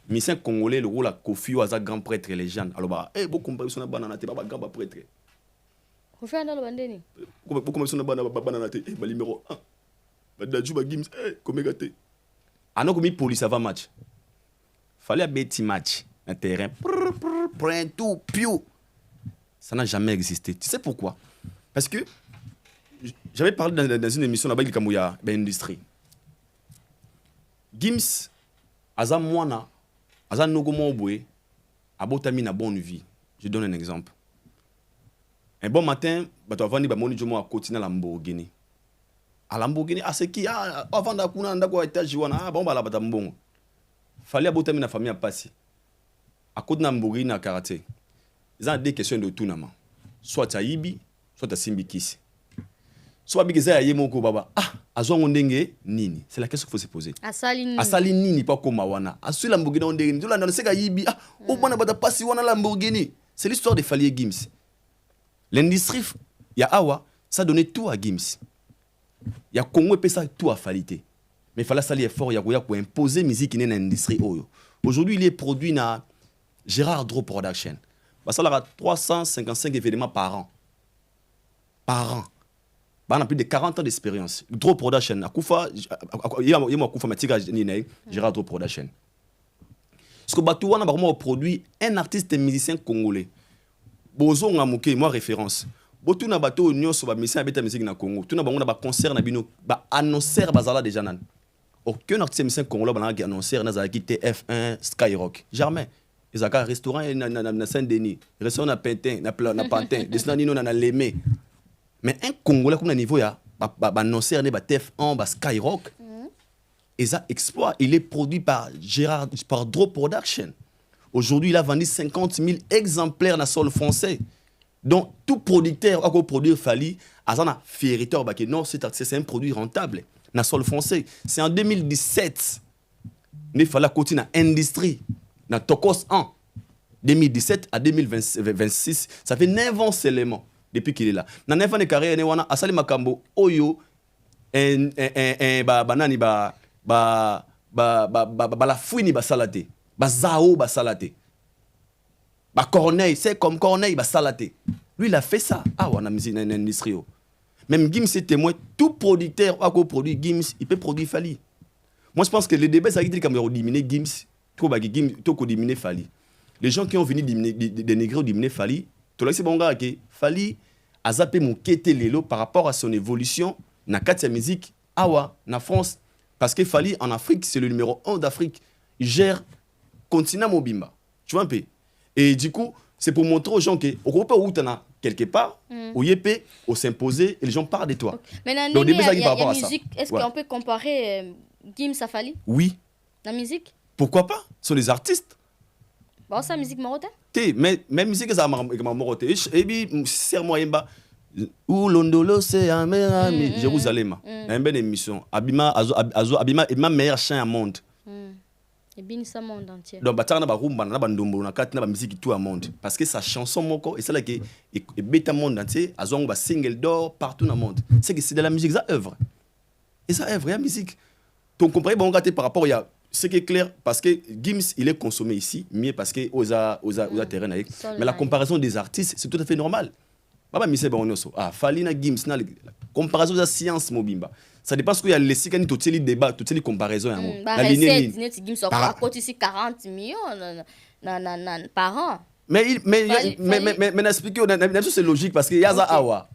mais c'est un Congolais, le rôle à Koffi, à grand prêtre légende. Alors, bah, beaucoup de personnes banana, pas grand prêtre. Koffi a bandeni. Beaucoup de personnes banana, numéro 1. Badjouba Gims, comme gâté. Ah non, comme police avant match. Fallait un petit match, un terrain. Prends tout, piou. Ça n'a jamais existé. Tu sais pourquoi? Parce que j'avais parlé dans une émission là-bas, il y a une industrie. Gims, Aza Mwana, Aza Nogomoboe, Abotami na bonne vie. Je donne un exemple. Un bon matin, tu vas vendre mon idiomo à côté de la Lamborghini. À Lamborghini, c'est qui? Avant d'akuna, ndako étage, bon, bah là, bon. Fallait Abotami na famille à passer. À côté de la Lamborghini à karaté. Ils ont des questions de tout nama. Soit tu as Ibi, soit tu as Simbi Kisi. Soit tu as Yemoko Baba. Ah, Azon Ondenge, Nini. C'est la question qu'il faut se poser. Asali Nini, pas comme Mawana. Asu Lamborghini Ondenge. Tu l'as dit, Ibi. Ah, au moins, tu as passé Wana Lamborghini. C'est l'histoire de Fali Gims. L'industrie, il y a Awa, ça donnait tout à Gims. Il y a Congo et ça tout à Falite. Mais il fallait salir fort, il y a pour imposer la musique dans l'industrie. Aujourd'hui, il est produit dans Gérard Dro Production. Ça a 355 événements par an. On a plus de 40 ans d'expérience. Dro Production. Il y a Gérard Dro Production. Parce que Batouana a produit un artiste et musicien congolais. Bozo Ngamuke, moi référence. Botou na bateau union sur ba musicien abeta musique na Congo. Tout na bango na ba concert na bino ba annoncer bazala déjà nan. Aucun artiste musicien congolais ba na annoncer na zaki TF1 Skyrock. Jamais. Ils ont un restaurant na Saint-Denis, restaurant na Pantin, na Pantin, descendant nino na Lemé. Mais un Congolais comme na niveau ya ba annoncer ne ba TF1 ba Skyrock. Et ça exploit, il est produit par Drop Production. Aujourd'hui, il a vendu 50 000 exemplaires dans le sol français. Donc, tout producteur a produit Fali, a fériteur, non, c'est un produit rentable dans le sol français. C'est en 2017, il fallait continuer dans l'industrie, dans Tokos 1. 2017 à 2026, ça fait 9 ans seulement depuis qu'il est là. Dans 9 ans de carrière, il y a Asali Makambo, Oyo, banani la fouine ba salate ba zao ba salate ba Corneille c'est comme Corneille ba salate lui il a fait ça on a mis une industrie même Gims c'est témoin tout producteur a produit Gims il peut produire Fali. Moi je pense que le débat ça dit comme diminuer Gims trop ba Gims to ko diminuer Fali. Les gens qui ont venu dénigrer ou diminuer Fali to là c'est bon gars que Fali a zappé mon kété lelo par rapport à son évolution na katia musique na France. Parce que Fali, en Afrique, c'est le numéro 1 d'Afrique. Il gère continent Mobimba. Tu vois un peu. Et du coup, c'est pour montrer aux gens que Europe où tu en quelque part, où il peut s'imposer et les gens parlent de toi. Okay. Mais dans il y a musique, est-ce qu'on peut comparer Gims à Fali? Oui. La musique? Pourquoi pas? Ce sont des artistes. Bon, c'est la musique marocaine? Mais musique, c'est marocaine. Et puis, serre-moi, où l'ondolo c'est un meilleur ami Jérusalem. Une belle émission. Abima est ma meilleure chaîne au monde. Et bien ça monde entier. Donc batana ba rumba na ba ndombo na kati na ba musique tout au monde parce que sa chanson moko et c'est là que et beta monde entier azongo ba single d'or partout dans le monde. C'est que c'est de la musique ça œuvre. Et ça œuvre la musique. Donc comprenez bon gâté par rapport il y a ce qui est clair parce que Gims il est consommé ici mieux parce que aux terrain avec. Mais la comparaison des artistes c'est tout à fait normal. Baba mise ba onoso Fali na Gims na comparaison de la science mobimba ça dépend ce qu'il y a laissé quand tout les débat toutes les comparaisons la ligne Gims a coûté ici 40 millions par an mais n'expliquer c'est logique parce que yaza awa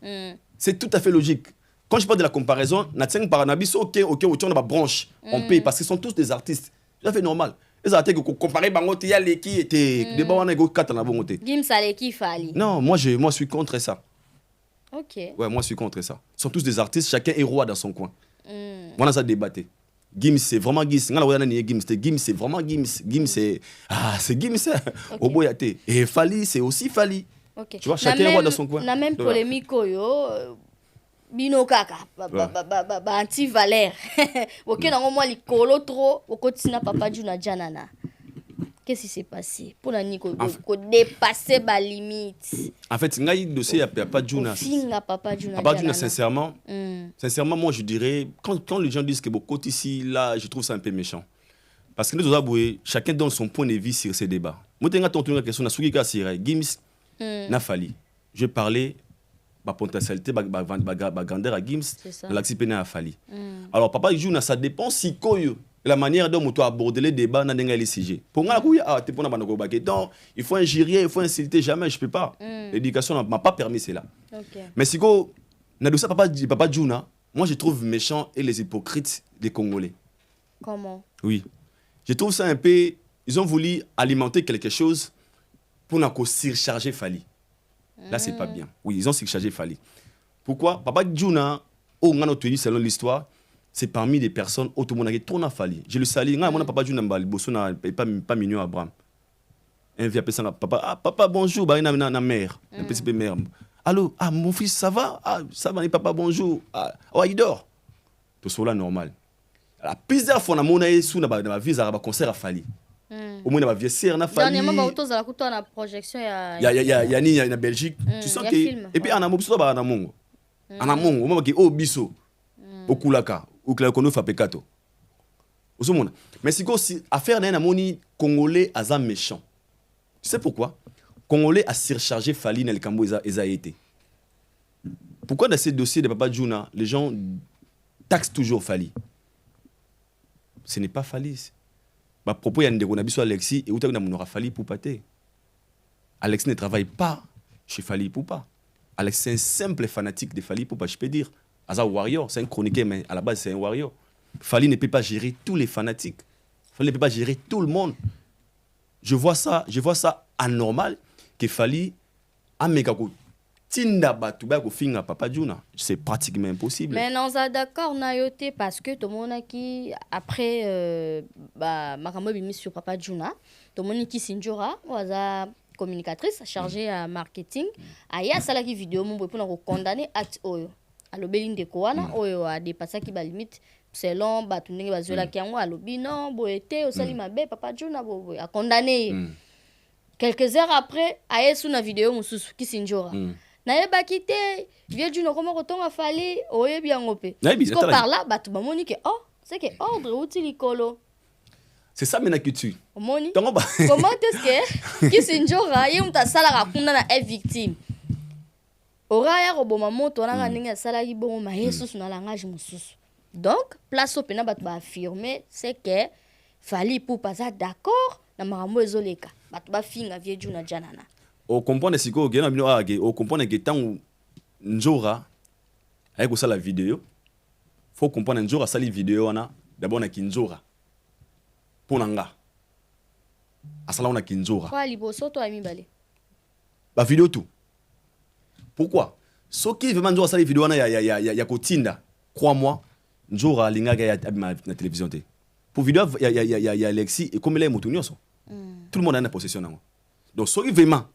c'est tout à fait logique quand je parle de la comparaison na tiens par nabiso OK on a branche on paye parce qu'ils sont tous des artistes tout à fait normal. Les artistes que comparer bangote ya leki était débat wana go kata na bongote Gims a leki Fali. Non, moi je suis contre ça. OK. Ouais, moi je suis contre ça. Ils sont tous des artistes, chacun est roi dans son coin. On a ça débatté. Gims c'est vraiment Gims. Gims c'est vraiment Gims. Gims c'est c'est Gims. Au boyate. Et Fali c'est aussi Fali. OK. Tu vois chacun est roi dans son coin. Na même polémique yo bino kaka anti Valère. OK nango moi likolo trop okotina Papa Djouna Janana. Qu'est-ce qui s'est passé pour la Nico dépasser ma limite? En fait, il y a un dossier à Papa Djouna. Papa Djouna, sincèrement, moi je dirais, quand les gens disent que beaucoup ici, là, je trouve ça un peu méchant. Parce que nous avons chacun donne son point de vue sur ces débats. Moi, je vais la question, Gims n'a Fali. Je vais parler de la potentialité, de la grandeur à Gims, de l'accident à Fali. Alors, Papa Djouna, ça dépend si la manière dont tu abordes les débats dans les sujets. Pour moi, il faut injurier, il faut insulter, jamais, je ne peux pas. L'éducation ne m'a pas permis cela. Mais si vous Papa Djouna, moi je trouve méchant et les hypocrites des Congolais. Comment? Oui. Je trouve ça un peu... Ils ont voulu alimenter quelque chose pour surcharger Fali. Là, c'est pas bien. Oui, ils ont surchargé Fali. Pourquoi? Papa Djouna, selon l'histoire, c'est parmi les personnes où tout le monde a tourné à Fali. Je le salue. Mon papa Djouna Mbali, Bossona, pas mignon Abraham. Un vieux personne, papa bonjour, bah na mère, un petit peu mère. Allô, mon fils, ça va? Ça va, papa bonjour. Il dort. Tout cela normal. La plusieurs fois, on a eu sous na visa à concert à Fali. Au moins, on a vu sœur na Fali. Dernièrement, on a eu une projection. Il y a en Belgique. Tu sens que et puis on a mobso ba na mongo. On a mongo, on m'a dit oh biso. Okulaka, okulaka fa pekato. Mais si affaire d'un amoni congolais à méchant. Tu sais pourquoi? Congolais a surchargé Fali dans le Cambo a été. Pourquoi dans ces dossiers de Papa Djouna, les gens taxent toujours Fali? Ce n'est pas Fali. Bah, propos, il y a un sur Alexis et où tu as Fally Ipupa. Alexis ne travaille pas chez Fally Ipupa. Alexis, c'est un simple fanatique de Fally Ipupa, je peux dire. C'est un warrior, c'est un chroniqueur, mais à la base, c'est un warrior. Fally ne peut pas gérer tous les fanatiques. Fally ne peut pas gérer tout le monde. Je vois ça anormal que Fally a mégago. Tinda batu ba ko finga Papa Djouna, c'est pratiquement impossible. Mais non, ça d'accord nayote parce que tout le monde qui après makambo bimi sur Papa Djouna, tout le monde qui sinjora waza communicatrice chargée à marketing, aya sala ki vidéo mon pour na condamner acte oyo. Alobeli ndeko wana oyo a dépassé ki ba limite selon batu ndenge bazola kiango alobi non boete osali mabe Papa Djouna bo a condamné. Quelques heures après, aya sous na vidéo mususu ki sinjora. Naeba kité vieux Djouna comment retonga Fally oyebi yango pe. Parce que par là batu ba moni que oh c'est que ordre outil likolo. C'est ça maintenant que tu. Moni. Comment est-ce que qui sinjora yemta sala rakunda na est victime. Ora ya roboma moto na ninga sala ki bon ma Jesus na langage mususu. Donc place au pena batu ba affirmer c'est que Fally Ipupa za d'accord na marambo ezoleka. Batu ba finga vieux Djouna janana. O comprendre siko gena bino age o comprendre que tant Njora avec ça la vidéo faut comprendre Njora sali vidéo wana d'abord na Kinjora ponanga asala wana Kinjora kwa liboso to ami balé ba vidéo tout pourquoi soki vraiment Njora sali vidéo wana ya kotinda crois-moi Njora lingaga ya na télévision té pour vidéo ya Alexis et comme les moto nyonso tout le monde a une possession nango donc soki vraiment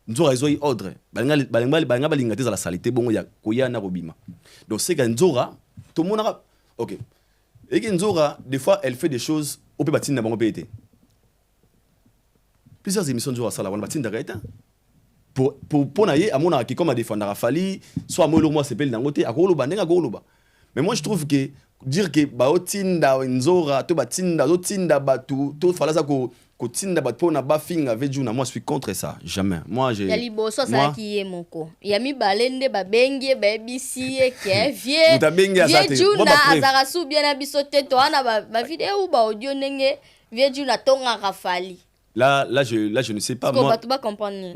Nzora ezoi ordre balinga balinga te za la salité bongo ya koya na robima donc c'est que Nzora tout le monde a OK et que Nzora des fois elle fait des choses au peut batina bango pété plusieurs émissions Nzora sala wana batina gaita pour naie amona qui comme a défendre Fally soit moi moi c'est pel dangote akolo bandenga goloba mais moi je trouve que dire que baotinda Nzora to batinda zotinda batu to fala za ko kotinda bato na bafinga vejuna moi je suis contre ça jamais moi j'ai yali boso ça qui est moko yami balende babengi babisi ke vie Djouna azara sou bien abisote to ana ba vidéo ba audio nenge vie Djouna tonga Fally là je ne sais pas moi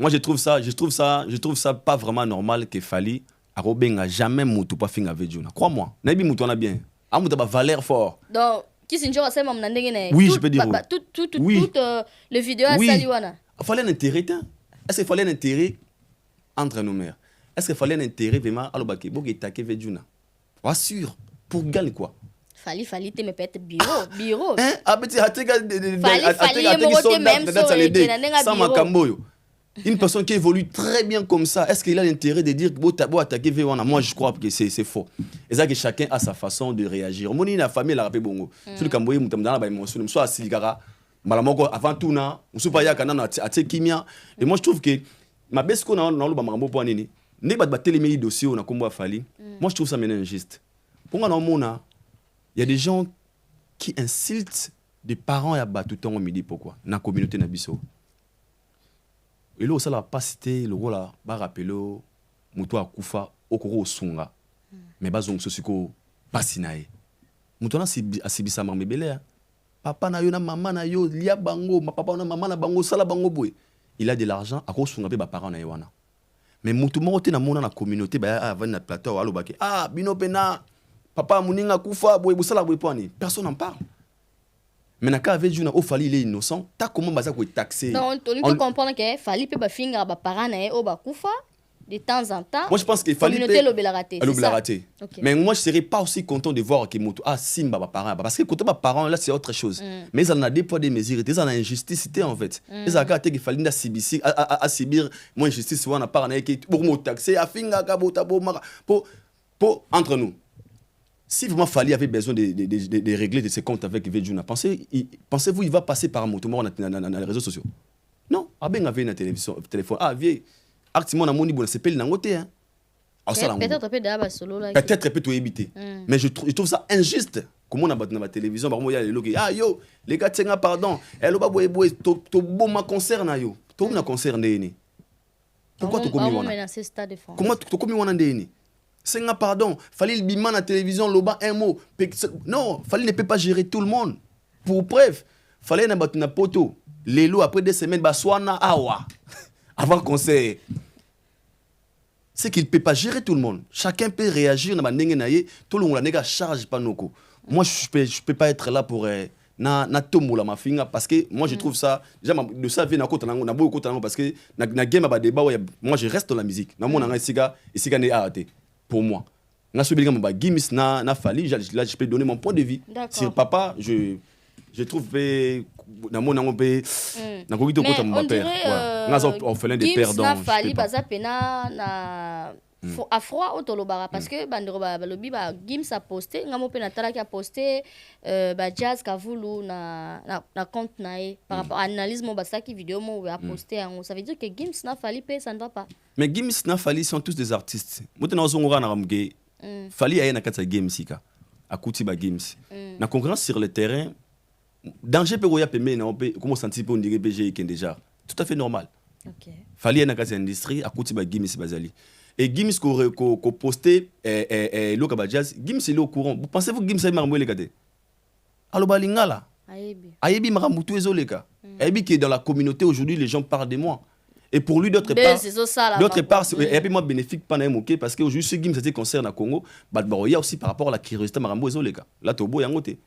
je trouve ça pas vraiment normal que Fally arobenga jamais mutu pa finga vejuna crois-moi nabi mutu na bien amuta ba valeur fort donc qui sinjora sema mnandenge na oui je peux dire tout le vidéo à saliwana fallait un intérêt est-ce qu'il fallait un intérêt entre nos mères est-ce qu'il fallait un intérêt vraiment alobaki boke taquer vejuna rassure pour gagner quoi Fally te me peut-être bureau hein abeti ateka sans makamboyo une personne qui évolue très bien comme ça, est-ce qu'il a l'intérêt de dire que attaquer V1? Moi, je crois que c'est faux. Et ça que chacun a sa façon de réagir. Mon la famille la rappelé bongo. Sur le Camboye, mutamdana ba émotion, soit siligara, malamoko avant tout na, musupa ya kana na kimia. Et moi je trouve que ma besko na lo ba makambo po nini. Ne ba téléméi dossier na kombo Fally. Moi je trouve ça maintenant injuste. Pour moi il y a des gens qui insultent des parents ya ba tout temps midi pourquoi na communauté na biso. Et là, ça l'a pas cité, le rôle là, bah rappelé, muto akufa, okoro sunga, mais bazong sosiko pasinae. Muto na asibisa mambe belé. Papa na yo na maman na yo lia bango, ma papa na maman na bango sala bango boy. Il a de l'argent, akoro sunga be ba parents na yowana. Mais muto mo te na mona na communauté ba avant na plateau alo baki. Ah bino pena, papa muninga kufa boy busala boy poani. Personne n'en parle. Mais quand avec Djouna, Fally il est innocent, t'as comment baza ko taxer? Non, on peut comprendre que Fally peut ba finga ba parents na o ba kufa de temps en temps. Moi je pense que Fally peut l'obéla raté. Okay. Mais moi je serais pas aussi content de voir que moto simba ba parents parce que quand ba parents là c'est autre chose. Mais ils en a des poids des mesures, ils en a injustice en fait. Ils ont gâté que Fally na sibisi à subir moins injustice ou na parents qui pour mo taxer a finga ka bota pour entre nous. Si vraiment Fally avait besoin de régler de ses comptes avec Vejuna, pensez-vous il va passer par un moto dans les réseaux sociaux? Non, ben avait une téléphone. Ah vieux, activement na moni bon c'est pas nangote hein. Peut-être peut d'aba solo là. Peut-être peut tout éviter. Mais je trouve ça injuste. Comment on a battu dans la télévision par moi il y a les logs. Ah yo, les gars tiens pardon. Elle ba boy to bon ma concerne yo. To na concerne ni. Pourquoi tu commis wana? Comment tu commis wana ndeni? C'est un pardon. Fally le bima na télévision, loba un mot. Non, Fally ne peut pas gérer tout le monde. Pour preuve, fallait na poto lelo après 2 semaines baswana awa avant concert. C'est qu'il peut pas gérer tout le monde. Chacun peut réagir na ndenge na ye, tout le monde na charge pas noko. Moi je peux pas être là pour na tomola ma finga parce que moi je trouve ça déjà de ça vient na kota na beaucoup kota parce que na game ba débat moi je reste dans la musique. Na mona nga siga ne arrêté pour moi. Na sobi nga ba gims na fali là je peux donner mon point de vue. Sur papa je trouve na mona ngompe na kokito kota mon père. Nga ça orphelin de père donc. Na fali baza pena na à froid autolobara parce que bandero ba lobi ba gims a posté ngamo pe na tala ki a posté ba jazz kavulu na compte nae par rapport à analyse mo ba ça qui vidéo mo a posté ça veut dire que gims na fali pe ça ne va pas. Mais gims na fali sont tous des artistes. Motena ozongora na ramge fali aye na kata game sika akuti ba gims na concurrence sur le terrain danger pe roya pe me na pe comment sentir pe on dirait BG qui est déjà tout à fait normal. OK. Fali na kata industrie akuti ba gims bazali. Et Gims ko posté lo ka jazz Gims il est au courant. Vous pensez vous Gims marambo le kade alo balingala ayebi marambo tout ezoleka ayebi qui est dans la communauté aujourd'hui les gens parlent de moi et pour lui d'autre part et puis moi bénéfique pas na moké parce que aujourd'hui ce Gims c'était concert na Congo il y a aussi par rapport à la curiosité marambo ezoleka là tobo yangote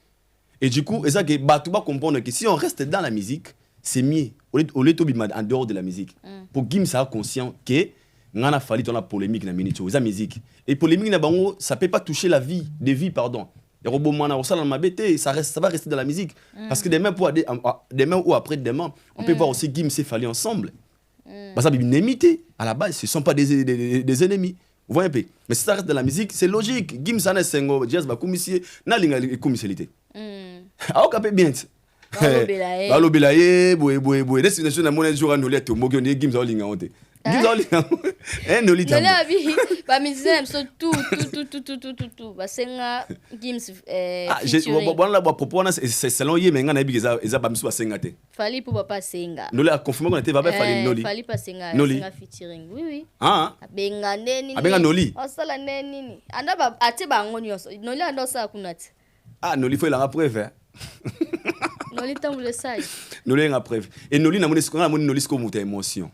et du coup et ça que tu vas comprendre que si on reste dans la musique c'est mieux au lieu de en dehors de la musique pour Gims ça conscient que ngana fali dans la polémique na minute la musique et polémique na bango ça peut pas toucher la vie des vies pardon et robot mana au salon mabete ça va rester dans la musique parce que demain ou après demain on peut voir aussi Gims et Fali ensemble parce que une amitié à la base ce sont pas des ennemis vous voyez un peu mais si ça reste dans la musique c'est logique Gims ana sengo jazz ba komissie na linga commissialité ah ok bien Balo belaye boy destination na mona jour anolé to mogi on Gims a linga honte Gims a linga noli tambo noli ba musicien so tout ba senga Gims bon la ba propona c'est selon ye menga na biza eza ba misu ba senga te Fali pour pas senga noli a confirmer qu'on était va Fali noli Fali pas senga senga featuring oui benga neni abenga noli osala neni anda ba ate ba ngoni oso noli anda sa kunati noli faut la preuve Noli tambule sai. Noli nga preuve. Et Noli na moni skona moni Noli sko muta émotion.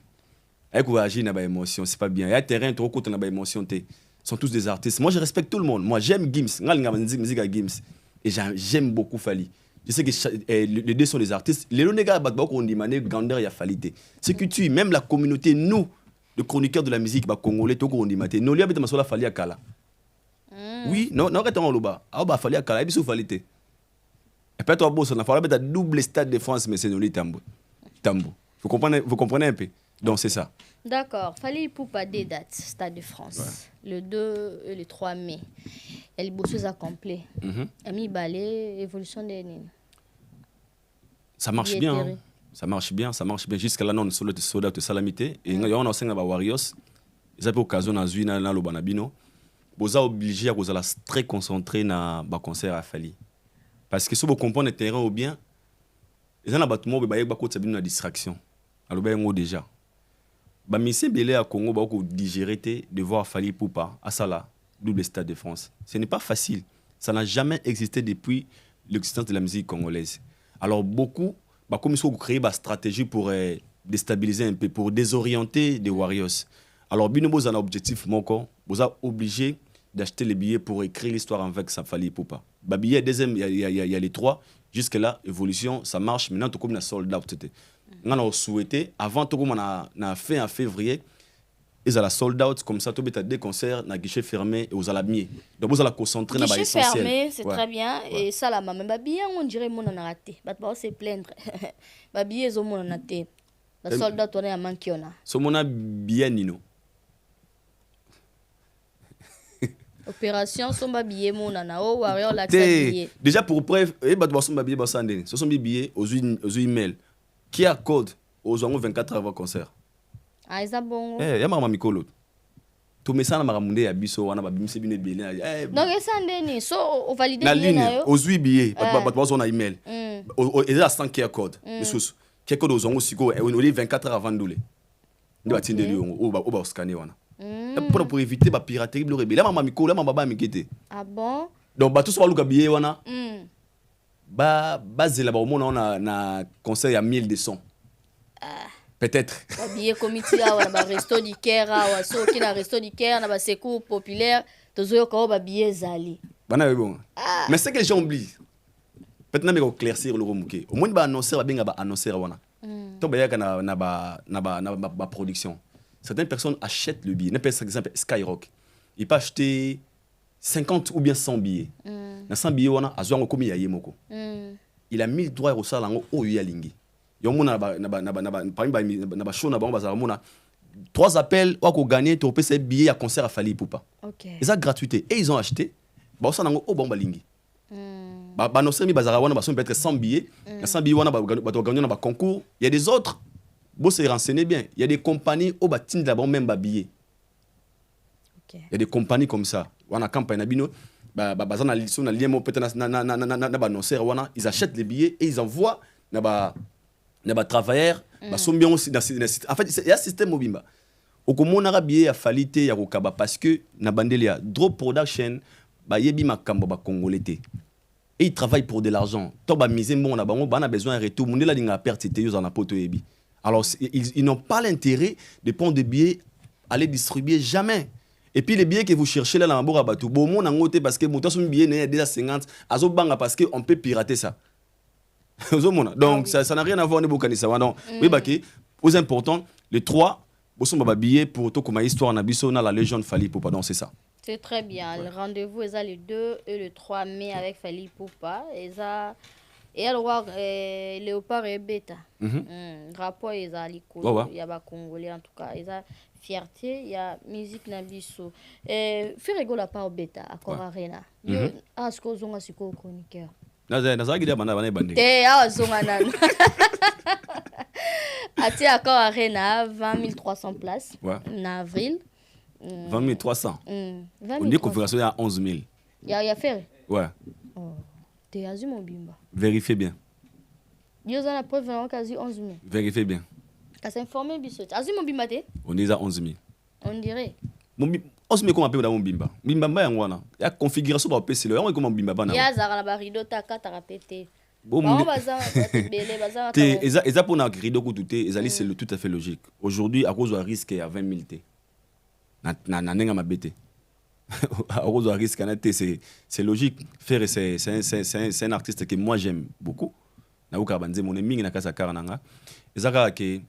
Ay ko agir na ba émotion, c'est pas bien. Il y a terrain trop côté na ba émotion té. Sont tous des artistes. Moi je respecte tout le monde. Moi j'aime Gims. Nga nga musique à Gims. Et j'aime beaucoup Fali. Je sais que les deux sont des artistes. Les nègres bat ba ko ndimane grandeur ya Fali té. C'est que tu même la communauté nous de chroniqueurs de la musique ba congolais to ko ndimate. Noli abeta masola Fali akala. Oui, non reton loba. Ah ba Fali akala biso Fali té. Et peut-être on a parlé de double stade de France mais c'est Noli Tambo. Vous comprenez un peu. Donc c'est ça. D'accord, fallait pour pas des dates stade de France. Le 2 et le 3 mai. Elle bosseuse à complet. Ami balé évolution des nines. Ça marche bien. Ça marche bien jusqu'à là non solo de soda de salamité et on a aussi ba Warriors. Ils avaient occasion na zuina na lobanabino. Boza obligé à cause la très concentré na ba concert à Fali. Parce que si vous comprenez le terrain ou bien, ils ont un bâtiment qui est une distraction. Alors, déjà. Si vous à Congo, vous digérer de voir Fali Poupa à Sala, double stade de France. Ce n'est pas facile. Ça n'a jamais existé depuis l'existence de la musique congolaise. Alors, beaucoup, comme ils ont créé une stratégie pour déstabiliser un peu, pour désorienter les Warriors. Alors, si vous avez un objectif, vous êtes obligé d'acheter les billets pour écrire l'histoire avec Fali Poupa. Babillet deuxième il y a les trois jusque là évolution ça marche maintenant tout comme na sold out on a souhaité avant tout comme on a fait en février ils a la sold out comme ça tout bêta des concerts na guichet fermé et aux alamiers donc vous allez concentrer na ba essentiel guichet fermé c'est très bien et ça la même babillet on dirait mon on a raté ba se plaindre babillet zo mon on a raté la sold out on a manqué on a so mon a bien nino opération somba billet mon nana o warrior la billet déjà pour preuve ba somba billet ba sandé ce sont des billets aux email qui a code aux 24 avant concert ça bon ya mama mikolo to mesana maramunde ya biso wana ba bimse bine belé donc sandé ni so o valider na ligne aux billets ba on a email et là 100 qui a code sous qui code aux siko on 24 avant ndolé ndo atinde lui o ba scanner wana pour éviter la piraterie le rebelle maman mikolo maman baba mikete ah bon donc ba tous ba luka billet wana base là-bas, on a un conseil à 1200. Peut-être. Billet comité, on a un resto du Caire, on a un resto du Caire, on a un secours populaire, tous les gens ont billet zali. Bon. Mais c'est que les gens oublient. Peut-être que éclaircir le remouqué. Au moins, il annoncer, il va annoncer. Donc, il y a une production. Certaines personnes achètent le billet. Par exemple, Skyrock. Il peut acheter 50 ou bien 100 billets. Dans 100 billets, il a mis le droit au salaire au Yalingi. Il y a 3 appels où on gagne, tu peux ces billets à concert à Fali Poupa. Ils ont gratuité. Et ils ont acheté. Bah, ça n'a pas bon balingi. Bah, nos amis bazara wana bason peut-être 100 billets. 100 billets wana ba gagner dans concours. Il y a des autres. Bon, se renseigner bien. Il y a des compagnies au batin d'abord même ba billets. Il y a des compagnies comme ça. Wana campagne nabino. Bah bazana liso na lien mo peut-être na ba noncer wana. Ils achètent les billets et ils envoient na ba travailleurs. Bah sont bien aussi dans en fait il y a un système mobimba. Okomona billet à falite ya kokaba parce que na bandelia drop production ba yebi makambo ba congolais té. Et ils travaillent pour de l'argent. Toi, bah, mise bon, on a besoin de retour. Mon là, a perte, c'était en apoto ebi. Alors, ils n'ont pas l'intérêt de prendre des billets, aller distribuer jamais. Et puis, les billets que vous cherchez là, dans le bateau, bon, on a noté parce que mon billet n'est déjà 50, azo banga parce qu'on peut pirater ça. Donc, ça n'a rien à voir avec Bokanisa. Donc, oui, bah, aux importants, les 3, vous billets pour tout comme histoire, on a biso, on a la légende Fali Poupa. Donc, c'est ça. C'est très bien. Le rendez-vous est le 2 et le 3 mai avec Fali Poupa. Et alors, Léopard et Beta. Rapport, il y a les Congolais en tout cas. Il y a fierté, il y a musique Nabiso. Fais rigoler la part Beta à Corarena. Ah, ce qu'on a, c'est quoi le chroniqueur? À Corarena, 20 300 places en avril. 20 300. On dit configuration à 11 000. Il y a fait. Ouais. T'es azul mon bimba. Vérifiez bien. Il y a la preuve vraiment quasi 11 000. Vérifiez bien. Qu'à s'informer, bisous. Azul mon bimba, t'es? On est à 11 000. On dirait. 11 000 comment on peut dans mon bimba. Bimba, il y a configuration pour PC. Il y a comment bimba. Il y a Zara la rideau, t'as répété. Bon, et pour un rideau c'est tout à fait logique. Aujourd'hui, à cause du risque, il y a 20 000 T. C'est logique. Faire c'est un artiste que moi j'aime beaucoup. Na ukabanze mon mingi na kasa karananga. Ezaka ke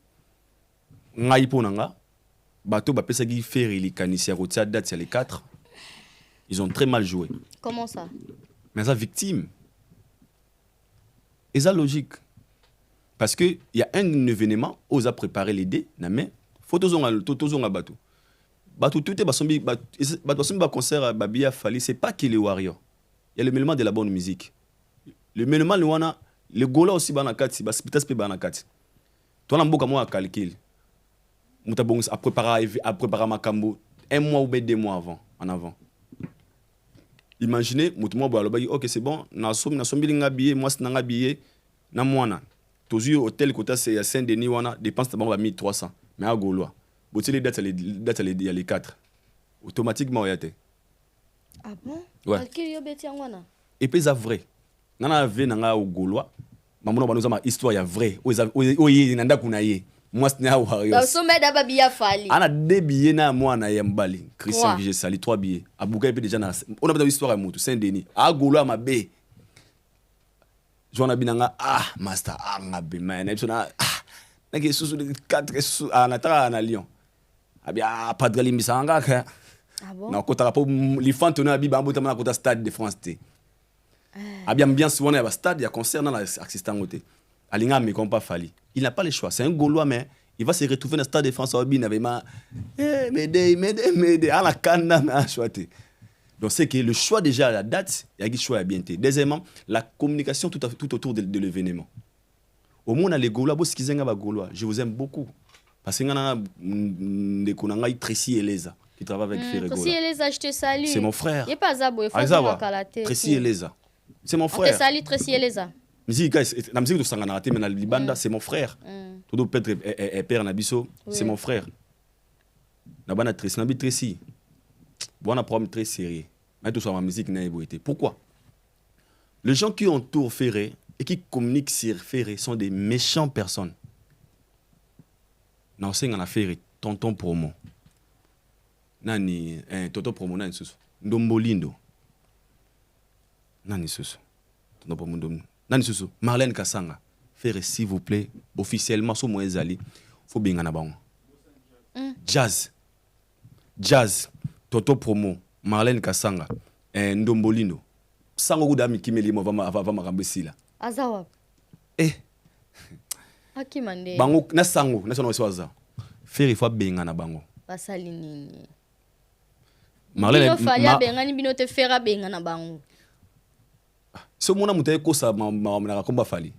ngai ponanga bato ba pesa gi faire ili kanisia rotia date les 4. Ils ont très mal joué. Comment ça? Mais ça victime. Et ça logique. Parce que il y a un événement où ils ont préparé les dés na mais photos on bateau. Bateau tout est basombi bateau concert babia Fali, c'est pas qu'il est warrior. Il y a le élément de la bonne musique. Le élément le wana le gola aussi banakati bas pitas pe banakati. Toi na mboka moi calcul. Muta bon à préparer makambo 1 mois ou 2 mois avant. Imaginez mutumo bo aloba OK c'est bon na sombi nga billet moi c'est nga billet na mwana. Tozu hôtel kota c'est à Saint-Denis wana dépense ta ba 1300 mais à Gaulois. Botti les dates il y a les 4. Automatiquement il y a été. Ah bon? Ouais. Calcul yo beti ngwana. Et puis ça vrai. Nana ve nanga au Gaulois. Mamono banoza ma histoire ya vrai. Oyi nanda kunaye. Moi c'est na warriors. Dans sommet d'Ababia Fali. Ana 2 billets na moi na Yambali. Christian Vigé sali 3 billets. Abuka pe déjà na on a pas d'histoire à Moutou Saint-Denis. A Gaulois ma bé. Joana binanga master ngabe man. Epsona nake susu 4 anataka na Lyon. Abia Padre Limisanga ka. Ah bon? Na kota po l'ifante na bi bambo tamana kota Stade de France T. Abia ambiance wana ya stade ya concert na assistant côté. Alinga me compa Fali. Il n'a pas le choix, c'est un Gaulois mais il va se retrouver dans le Stade de France Obi n'avait ma m'aider à la canne na choité. Donc c'est que le choix déjà à la date, il y a un choix à bien. Deuxièmement, la communication tout autour de l'événement. Au moins les Gaulois, je vous aime beaucoup. Parce que nous avons Tracy Eleza qui travaille avec Ferregola. Tracy Eleza, je te salue. C'est mon frère. Il n'y a pas Zabo, il faut que Tracy Eleza. C'est mon frère. Je te salue, Tracy Eleza. La musique de Sanganarate, mais Libanda, c'est mon frère. Tout peut-être père Nabiso, c'est mon frère. Nabana Tracy, Nabi Tracy. Bon, on a un problème très sérieux. Mais tout ça, ma musique n'a pas été. Pourquoi? Les gens qui entourent Ferré et qui communiquent sur Ferré sont des méchantes personnes. Non, c'est un affaire tonton promo. Nani, tonton promo, nani susu. Ndombolindo. Nani susu. Tonton promo, nani susu. Marlène Kassanga. Ferré, s'il vous plaît, officiellement, sur moi, Zali, faut bien en avoir. Jazz. Tonton promo. Marlène Kassanga. Ndombolindo. Sango Goudami qui me limo va m'arambessi là. Azawa. Akimande. Bango na sango na sono soza. Faire il faut benga na bango. Basali nini. Marlène fanya benga ni bino te fera benga na bango. So mona mutaye ko sa na komba fali.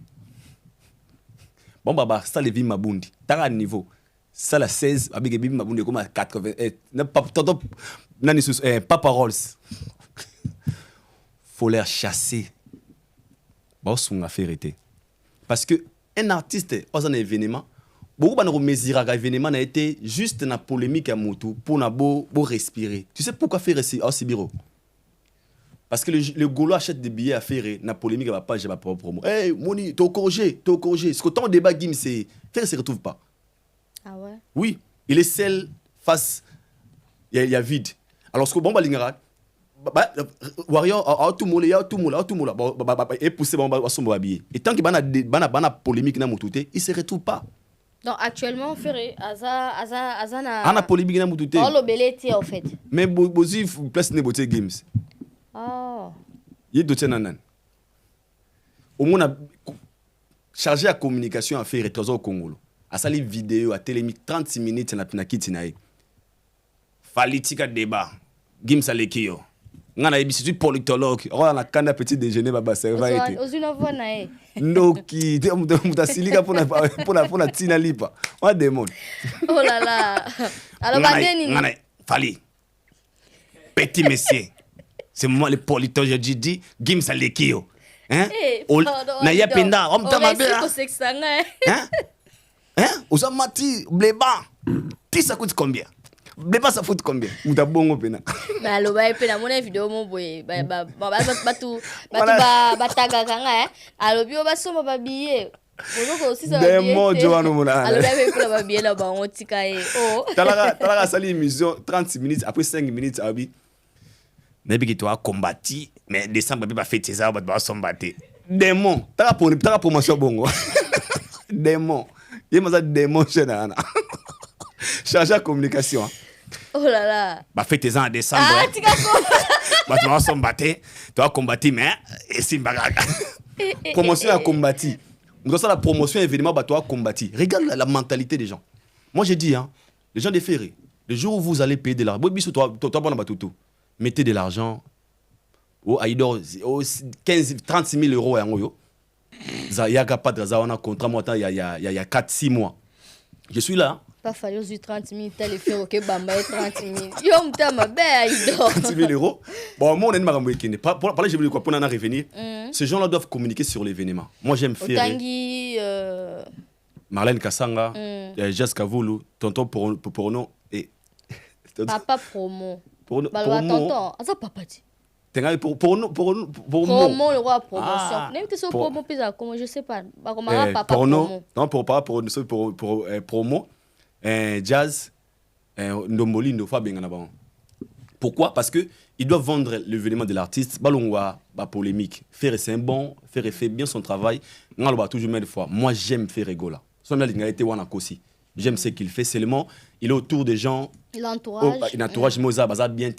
Bon baba ça le vie mabundi. Tara niveau. Ça la 16 abige bibi mabundi comme 80 na tonton nani sous Papa Rolls. Faut les chasser. Bon, son affaire était. Parce que un artiste, dans un événement, beaucoup de mesures à événement a été juste une polémique à Moutou pour na beau respirer. Tu sais pourquoi faire aussi bureau? Parce que le Gaulois achète des billets à faire na polémique à ma page, à ma propre promo. Hey, Moni, t'as corrigé. Ce que ton débat Gim, c'est faire se retrouve pas. Ah ouais? Oui, il est seul face, il y a vide. Alors ce que bon balingara. Warrior tout moule et pousser son habillé et tant que bana polémique na mutute il se retrouve pas. Donc actuellement Ferré azana ana polémique na mutute on le beleti en fait mais bozi place ne boté games il doit nanan au moins a chargé à communication à faire retour au Congo à sali vidéo à télémique 36 minutes na kitinae falitika débat games alekio ngana ebi c'est politologue on a kanda petit déjeuner baba serva été ozuna vona ndoki mutasilika pona tina lipa on demande oh là là alors badeni ngana fali petit monsieur c'est moi le politologue je dis Gims Alekio hein na ya penda on tama bela hein osamati bleba tisa coûte combien? Bleba ça fout combien? Muta bongo pena. Ba lo ba pena mona vidéo mo boy ba batu bataga kanga alo bio ba soma ba billet. Bonoko aussi ça des mots Joano mona. Alo ba pena ba billet là ba on tika oh. Tala sali émission 30 minutes après 5 minutes abi. Nebi ki toi combattu mais décembre ba fêter ça ba sombaté. Démon. Tala promotion bongo. Démon. Yema démon chenana. Chargé à communication. Oh là là. Bah fêtez-en en décembre. Ah, tu vas bah tu vas combattre, mais et si bagaga. Promotion à combattre. Dans ça la promotion événement bah tu vas combattre. Regarde la mentalité des gens. Moi j'ai dit les gens des ferrés, le jour où vous allez payer de l'argent, toi bon batuto. Mettez de l'argent au Aïdor 36 000 euros en yo. Il y a pas de ça on a contrat moi il y a 4-6 mois. Je suis là. Pas fallu aux 30 000, t'as les faire ok, bamba 30 000. Yo, m'ta ma belle, 30 000 euros. Bon, moi, on est marre de parler, je veux dire quoi, pour en revenir. Ces gens-là doivent communiquer sur l'événement. Moi, j'aime faire. Tanguy. Marlène Kassanga, Jessica Voulou, tonton Porno et. Papa Promo. Promo. Tonton, ça papa dit. Promo, le roi promotion. Même que ce promo, comment je sais pas. Comment papa Promo. Non, pour promo. Jazz, Ndombolindo, pourquoi? Parce que ils doivent vendre l'événement de l'artiste. Balongwa, polémique. Faire c'est bon, faire fait bien son travail. Toujours mille fois. Moi j'aime faire rigoler. J'aime ce qu'il fait seulement. Il est autour des gens. L'entourage. Moza bien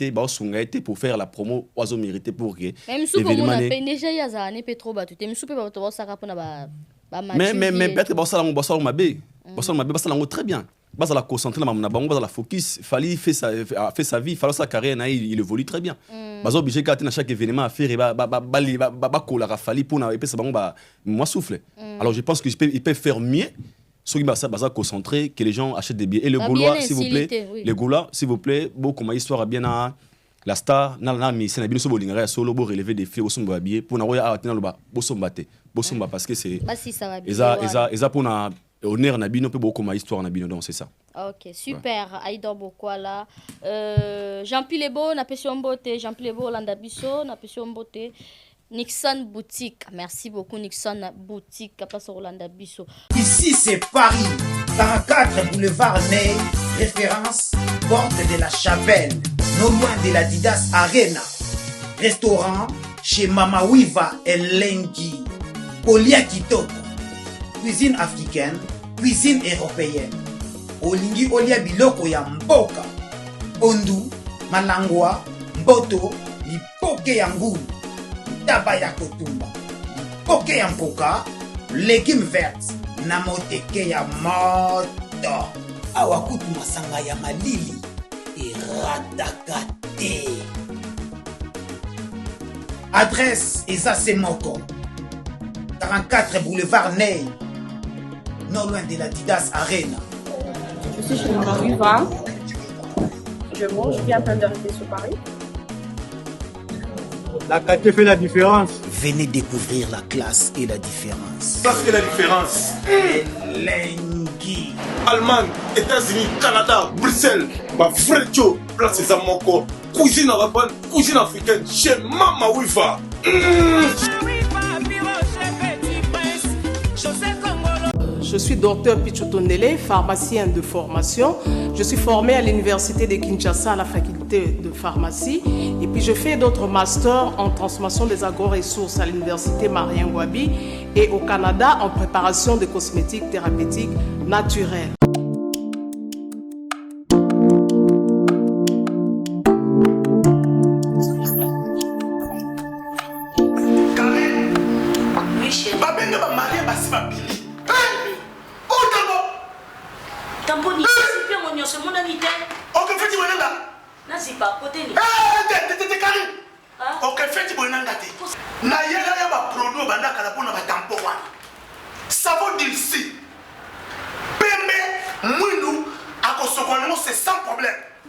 pour faire la promo. Oiseau mérité pour que. Même si on a payé déjà yazane pétro batu. Même si on a ça rapona mais peut-être que ça on m'a bé. Ça on très bien. Bas la concentrer na bango la focus fallait fait sa vie fallait sa carrière il évolue très bien bas obligé quand à chaque événement à faire ba kola fallait pour na ça bango moi souffle alors je pense que il peut faire mieux ceux qui va concentrer que les gens achètent des billets et le Gaulois s'il vous plaît les Gaulois s'il vous plaît beaucoup ma histoire bien à la star na mi c'est na bino so bolingara solo bo relever des filles au somba billets pour na roya atina loba bo somba parce que c'est ça pour na honneur na bino peut beaucoup ma histoire na bino donc c'est ça. OK, super. Aïdor Bokwala Jean Pilebo na pession beauté, Jean Pilebo Landa Bisso na pession beauté. Nixon Boutique. Merci beaucoup Nixon Boutique. Ici c'est Paris, 44 boulevard Ney, référence porte de la Chapelle, non loin de la Didas Arena. Restaurant chez Mama Wiva Elengi. Kolia Kitoko. Cuisine africaine, cuisine européenne. Olingi olia biloko ya mboka. Ondu, malangwa, mboto, lipoke ya ngulu, taba ya kotumba, lipoke ya mpoka, légumes verts, na moteke ya moto. Awa kutu masanga ya malili, erataka te. Adresse Eza Moko, 44 boulevard Ney, non loin de la Didas Arena. Je suis chez Mama Wiva. Je viens à peine d'arriver sur Paris. La qualité fait la différence. Venez découvrir la classe et la différence. Ça c'est la différence. Elengi. Allemagne, États-Unis, Canada, Bruxelles, ma frère Joe, place Eza Moko. Cuisine arabe, cuisine africaine chez Mama Wiva. Je suis docteur Pichotondele, pharmacien de formation. Je suis formé à l'université de Kinshasa à la faculté de pharmacie. Et puis je fais d'autres masters en transformation des agro-ressources à l'université Marien-Ngouabi et au Canada en préparation de cosmétiques thérapeutiques naturelles.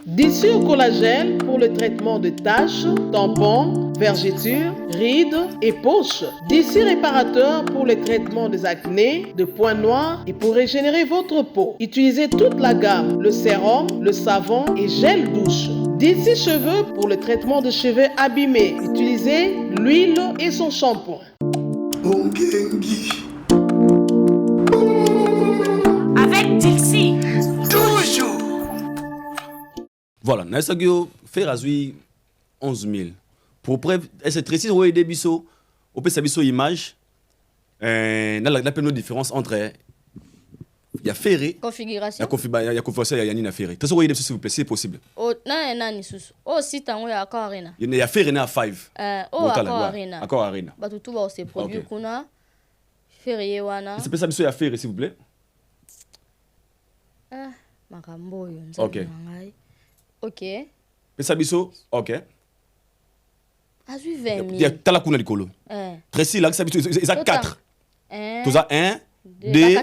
D'ici au collagène pour le traitement de taches, tampons, vergetures, rides et poches. D'ici réparateur pour le traitement des acnés, de points noirs et pour régénérer votre peau. Utilisez toute la gamme, le sérum, le savon et gel douche. D'ici cheveux pour le traitement de cheveux abîmés. Utilisez l'huile et son shampoing. Avec Dixie. Toujours. Voilà, Naisagio fait razui 11 000. Pour preuve, c'est très précis, oui, des bisous, on peut savoir image. La peine de différence entre il y a ferré, configuration, il y a configuration, il y a une ferré. Très souvent, s'il vous plaît, c'est possible. Oh, non, oh, si t'as un accord arena. Il y a ferré à 5. Oh, accord arena. Accord arena. Bah tout va c'est produit qu'on a. Ferré wana. C'est pas ça, il y a ferré, s'il vous plaît. Ah, makambo yo. Ok. Ok. Pesabiso, ok. Azu 20 000. Il y a Talakuna Likolo. Précis, là, ça a 4. Tout ça, 1, 2,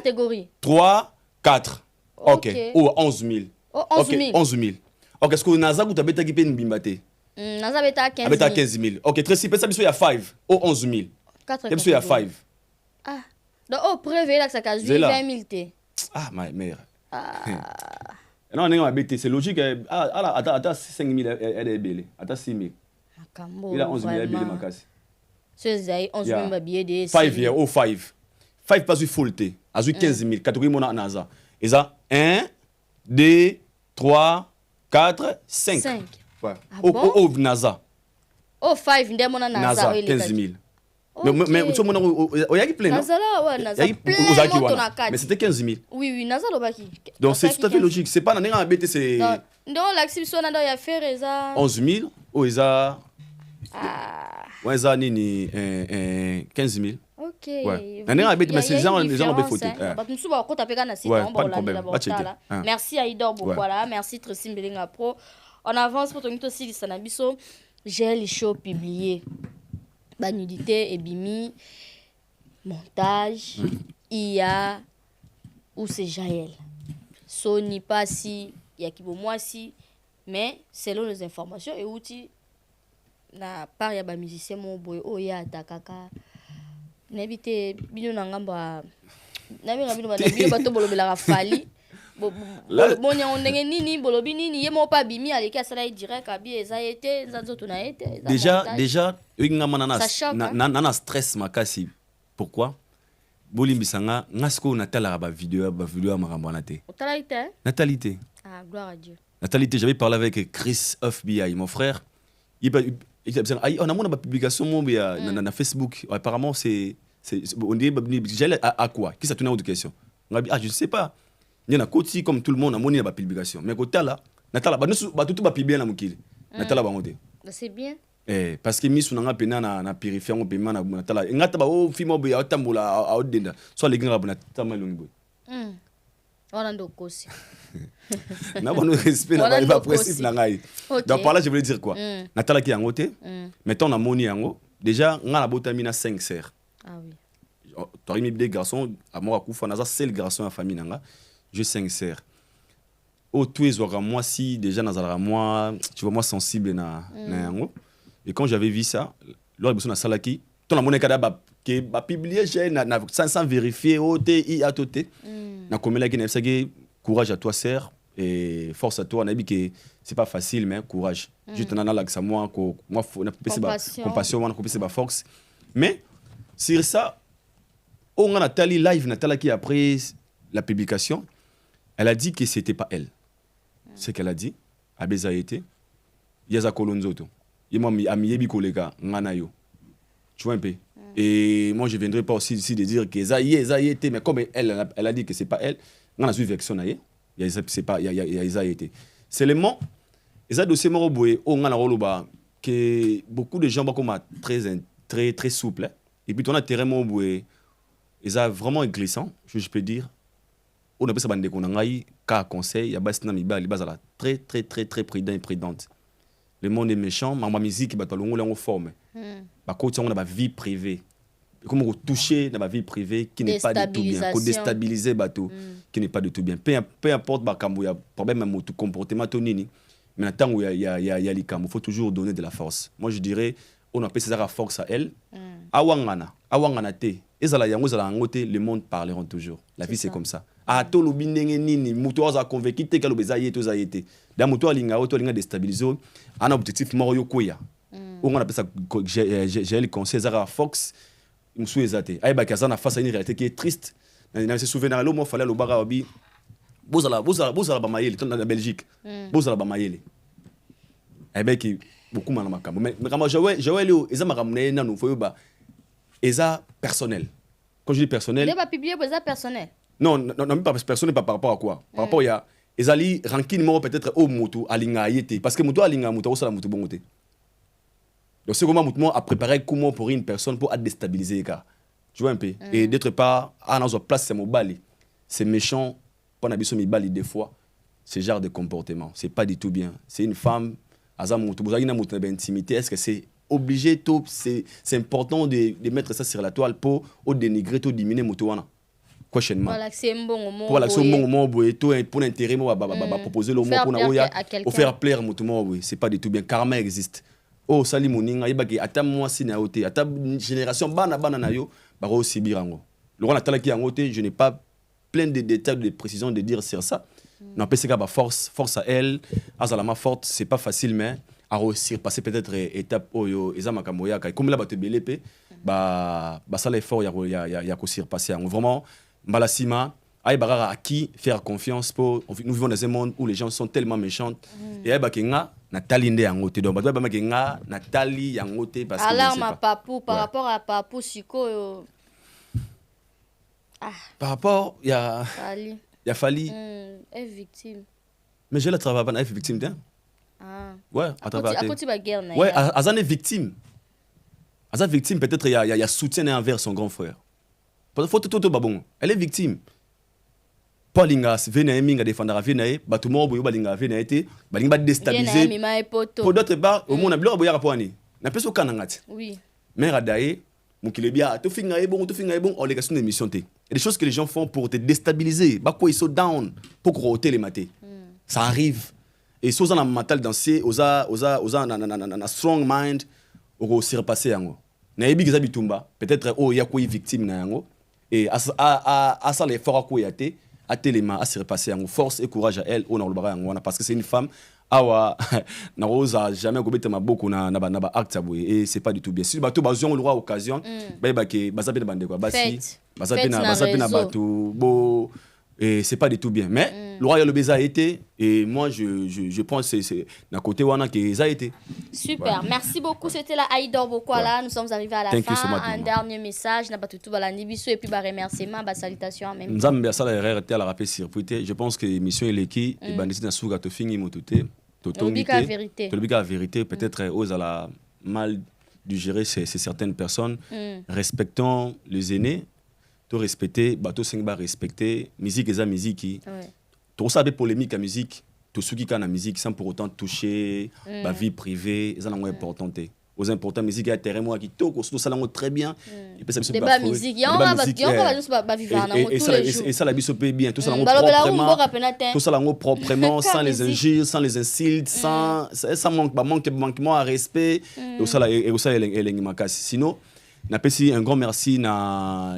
3, 4. Ok. Oh, 11 000. Oh, 11 000. Ok, 11 000. Ok, est-ce que Naza ou Tabeta qui peut nous bimbate? Naza beta 15 000. Beta 15 000. Ok, Tracy, Pesabiso, il y a 5. Oh, 11 000. 4. Il y a 5. Ah. Donc, oh, prévu là que ça casse 20 000. Ah, ma mère. Non, c'est logique. Attends, 5 000, elle est belle. Attends, 6 000. Il a 11 000, elle est belle, ma casse. C'est 11 000 billets de 5 here, oh 5. 5 pas du full T. À 15 000, catégorie mon NASA. Et ça, 1, 2, 3, 4, 5. 5. Ouais. Oh, NASA. Oh, 5, mon NASA. 15 000. Mais tu as dit plein, non? Mais c'était 15 000. Oui, Naza Lobaki. Donc c'est tout à fait logique. C'est pas dans un BT, c'est. Non, l'activité, on a fait 11 000. Oh, ils ont. Ouais, ils ont 15 000. Ok. Ouais. Dans un BT, mais c'est les gens ont fait photo. Merci Aïdor Bokwala. Merci Tracy Mbelinga Pro. On avance pour ton mytho aussi, Sanabiso. J'ai les shows publiés. Nudité, Ebimi, montage, IA, ou c'est Jaël. Sony pas si, Yakibo moi si, mais selon les informations et outils, na part ya ba musicien mon boy o ya takaka. N'habite bino nangamba, na bino bato bolobela fali. Déjà, nana stress makasi. Pourquoi? Bolimbisanga, ngasko natala ba vidéo marambanate. Natalité. Ah, gloire à Dieu. Natalité, j'avais parlé avec Chris FBI, mon frère. On a une publication dans Facebook. Apparemment, on dit à quoi? Qui ça tourne de question? Ah, je ne sais pas. Il y a un côté comme tout le monde, on a une publication. Mais côté là, Natala, tout va publier la mukile. Natala va monter. C'est bien. Parce que mis on a pena na périphère on paiement na Natala. Ngata ba o fimo be atambola a odenda. Soit les gars na tamalongo. On a donc aussi. Na bon respect na ba principe na ngai. Donc par là je voulais dire quoi? Natala qui angote. Mettons na moni yango. Déjà ngana botamina 5 sœurs. Ah oui. Tu as mis des garçons, à moi, c'est le garçon en famille. J'ai 5 sœurs. Au tout les moi, si déjà, moi, tu vois, moi, sensible. Et quand j'avais vu ça, lors de la salaki, ton amour qui a publié, sans vérifier, courage à toi, sœur, et force à toi. C'est pas facile, mais courage. Juste un analyse à moi, compassion, force. Mais, sur ça, on a Nathalie live, Nathalie qui après la publication, elle a dit que c'était pas elle. C'est qu'elle a dit. Abeza été. Yaza kolonzoto. Yema amiebi kolega nganayo. Tu vois un peu. Et moi je viendrai pas aussi ici de dire que ça y était, mais comme elle a dit que c'est pas elle, ngana suivi vection naie. C'est pas ya été. C'est le mot. Eza dossier mo boye o ngana roloba que beaucoup de gens ba comme très souple. Et puis on a terrain mo boye. Ils sont vraiment glissant, je peux dire. On a besoin de conseils, car conseil, il y a très prudent et prudente. Le monde est méchant, ma musique est en forme. Par contre, on a ma vie privée. Comment on toucher dans ma vie privée qui n'est pas du tout bien, qu'on déstabiliser bateau qui n'est pas du tout bien. Peu importe il y a problème avec tout comportement tonini, mais tant où il y a les cam, il faut toujours donner de la force. Moi je dirais on appelle ça la force à elle. Awangana te. Le monde parleront toujours. La vie c'est comme ça. A to lo binenge nini muto aza convaincu te ka lo bezaye to zayete. Da muto alinga déstabiliser un objectif moro yokoya. On appelle ça j'ai le conseil Zara Fox musu ezate. Ay ba kazana face à une réalité qui est triste. Na se souvenir lo mo fallait lo bara obi. Bozala ba mayele ton na Belgique. Bozala ba mayele. Ay ba ki beaucoup mal makambo. Mais kama Joël eza makamne na no foyo ba eza personnel. Quand je dis personnel, il va publier ça personnel. Non, pas personnel par rapport à quoi? Par rapport à ezali ranking numéro peut-être au moto alinga yete parce que moto alinga moto ça la moto bon côté. Donc c'est comment moto a préparé comment pour une personne pour déstabiliser car tu vois un peu et d'autre part à notre place c'est mobile. C'est méchant pour nabiso mibali des fois ce genre de comportement, c'est pas du tout bien. C'est une femme azam moto vous avez une moto d'intimité, est-ce que c'est obligé tout c'est important de mettre ça sur la toile pour dénigrer tout diminuer moto wana. Prochainement. Voilà, c'est un bon moment. Voilà, c'est un bon moment pour l'intérêt, proposer le mot pour faire plaire motumo, oui, c'est pas du tout bien. Karma existe. Oh, sali moninga, yebaki ata moi sina ote, ata génération bana na yo, baro sibirango. Le roi natala ki angote, je n'ai pas plein de détails de précisions de dire sur ça. Non, parce que force à elle, azalama forte, c'est pas facile mais à réussir passer peut-être étape oyo ezama kamoya comme là ba te belepe ba ça l'effort ya ko surpasser vraiment Malasima, Aïbara à qui faire confiance pour. Nous vivons dans un monde où les gens sont tellement méchants. Et Aïbakenga, Nathalie Nde Yangote. Donc, Bakenga, Nathalie Yangote. Parce que. Alarme à Papou, par rapport à Papou, Siko. Par rapport, il y a. Fali. Elle est victime. Mais je la travaille pas, elle est victime, tiens. Ouais, à travers. À côté de la guerre, ouais, Azan est victime. Azan est victime, peut-être il y a soutien envers son grand frère. Elle est victime. Paulinga vena minga défendre vena batumo boyo balinga vena été balinga déstabiliser. Pour d'autres part au monde blo boya raponi. Na peso kanangati. Oui. Mais radaye mukilebia to finga bon on les questions d'émission té. Et des choses que les gens font pour te déstabiliser, ba quoi ils sont down pour croter les matés. Ça arrive. Et soza na mental danser oza na strong mind au surpasser yango. Na yebi kizabitumba peut-être oh ya quoi victime na yango. Et à ça l'effort à quoi yate à Téléma, à se repasser en force et courage à elle, on a parce que c'est une femme. Awa na rosa jamais gobeta maboko na acte et c'est pas du tout bien. Si bato bazon le occasion, ba ke bazape na bande quoi, basi bazape na bato bo et c'est pas du tout bien. Mais le roi le beza a été et moi je pense c'est na côté wana que ça a été. Super, merci beaucoup, c'était la Aïdor Bokwala, nous sommes arrivés à la fin. Un dernier message na batutu balandi biso et puis ba remerciement, ba salutation même. Nzambe sala erreur te la rappeler circuité. Je pense que l'émission est l'équipe et bandit na souga to fingi mototé. La vérité, peut-être aux à la mal digérer certaines personnes. Respectons les aînés, tout respecter, bateau singba respecter, musique et la musique. Tout ça des polémiques à musique, tout ce qui est la musique sans pour autant toucher la vie privée, c'est important. Aux importants musique à terrain moi qui tout ça très bien et puis ça débat musique il y a pas vivre et ça la biso peut bien tout ça proprement sans les injures sans les insultes sans ça manquement à respect et ça et sinon n'a pas si un grand merci na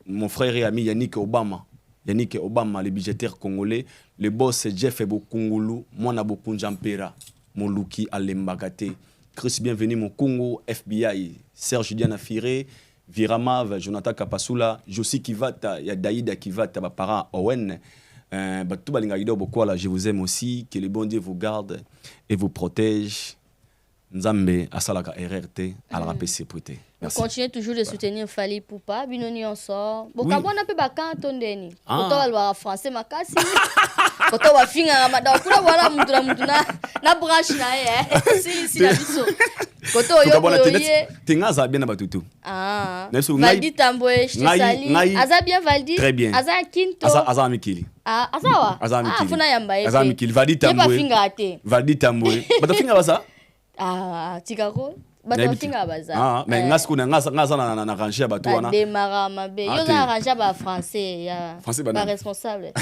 mon frère et ami Yannick Obama, le budgétaire congolais, le boss Jeff Ebokungulu, moi na Bokunjampera, mon Luki Alembagate. Chris, bienvenue mon Congo, FBI, Serge Diana Firé, Viramav, Jonathan Kapasula, Josi Kivata, il y a Daïda Kivata, parent Owen. Je vous aime aussi, que le bon Dieu vous garde et vous protège. Nzambe asalaka RRT à la rapé sécurité. Merci. Continuez toujours de soutenir Fally Poupa, binoni on sort. Bokabona pe bakanto ndeni. Koto walwa français makasi. Koto wa finga ramada kula wala mtu na branche na si la biso. Koto yo tengaza bien na batutu. Valdi Tamboé, je te salue. Aza bien Valdi? Très bien. Aza Kinto. Aza Mikili. Azawa. Funa yamba Aza Mikili. Valdi Tamboé. Valdi Tamboé. Bata finga basa? Tikako batafinga baza mais ngasko ngasa na ranger bato wana démarra mabe yo na ranger ba français ya ba responsable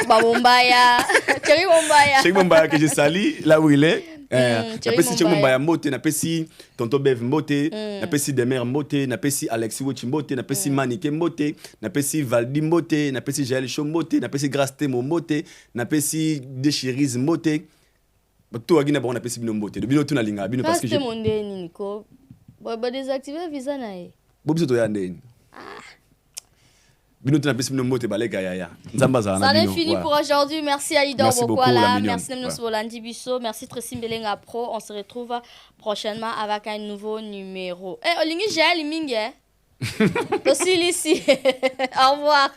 ba Bombaya Chéri Bombaya que je salue là où il est na pesi Chéri Bombaya mote na pesi tonton Bev mote na pesi Demer mote na pesi Alexis Wochi mote na pesi Manike mote na pesi Valdi mote na pesi Jaël Chom mote na pesi Grace Temo mote na pesi Déchirise mote. Tout a gagné bon appétit bino mbote de bino tout na linga bino parce que je monde ni ko ba désactiver visa na e bobiso to ya ndeni bino tout na appétit bino mbote baleka ya nzamba za na bino. Ça est fini pour aujourd'hui, merci à Idor Bokwala, merci Nemno Sobolandi Biso, merci Tracy Mbelenga Pro, on se retrouve prochainement avec un nouveau numéro. Olingi Jaël Mingi aussi ici. Au revoir.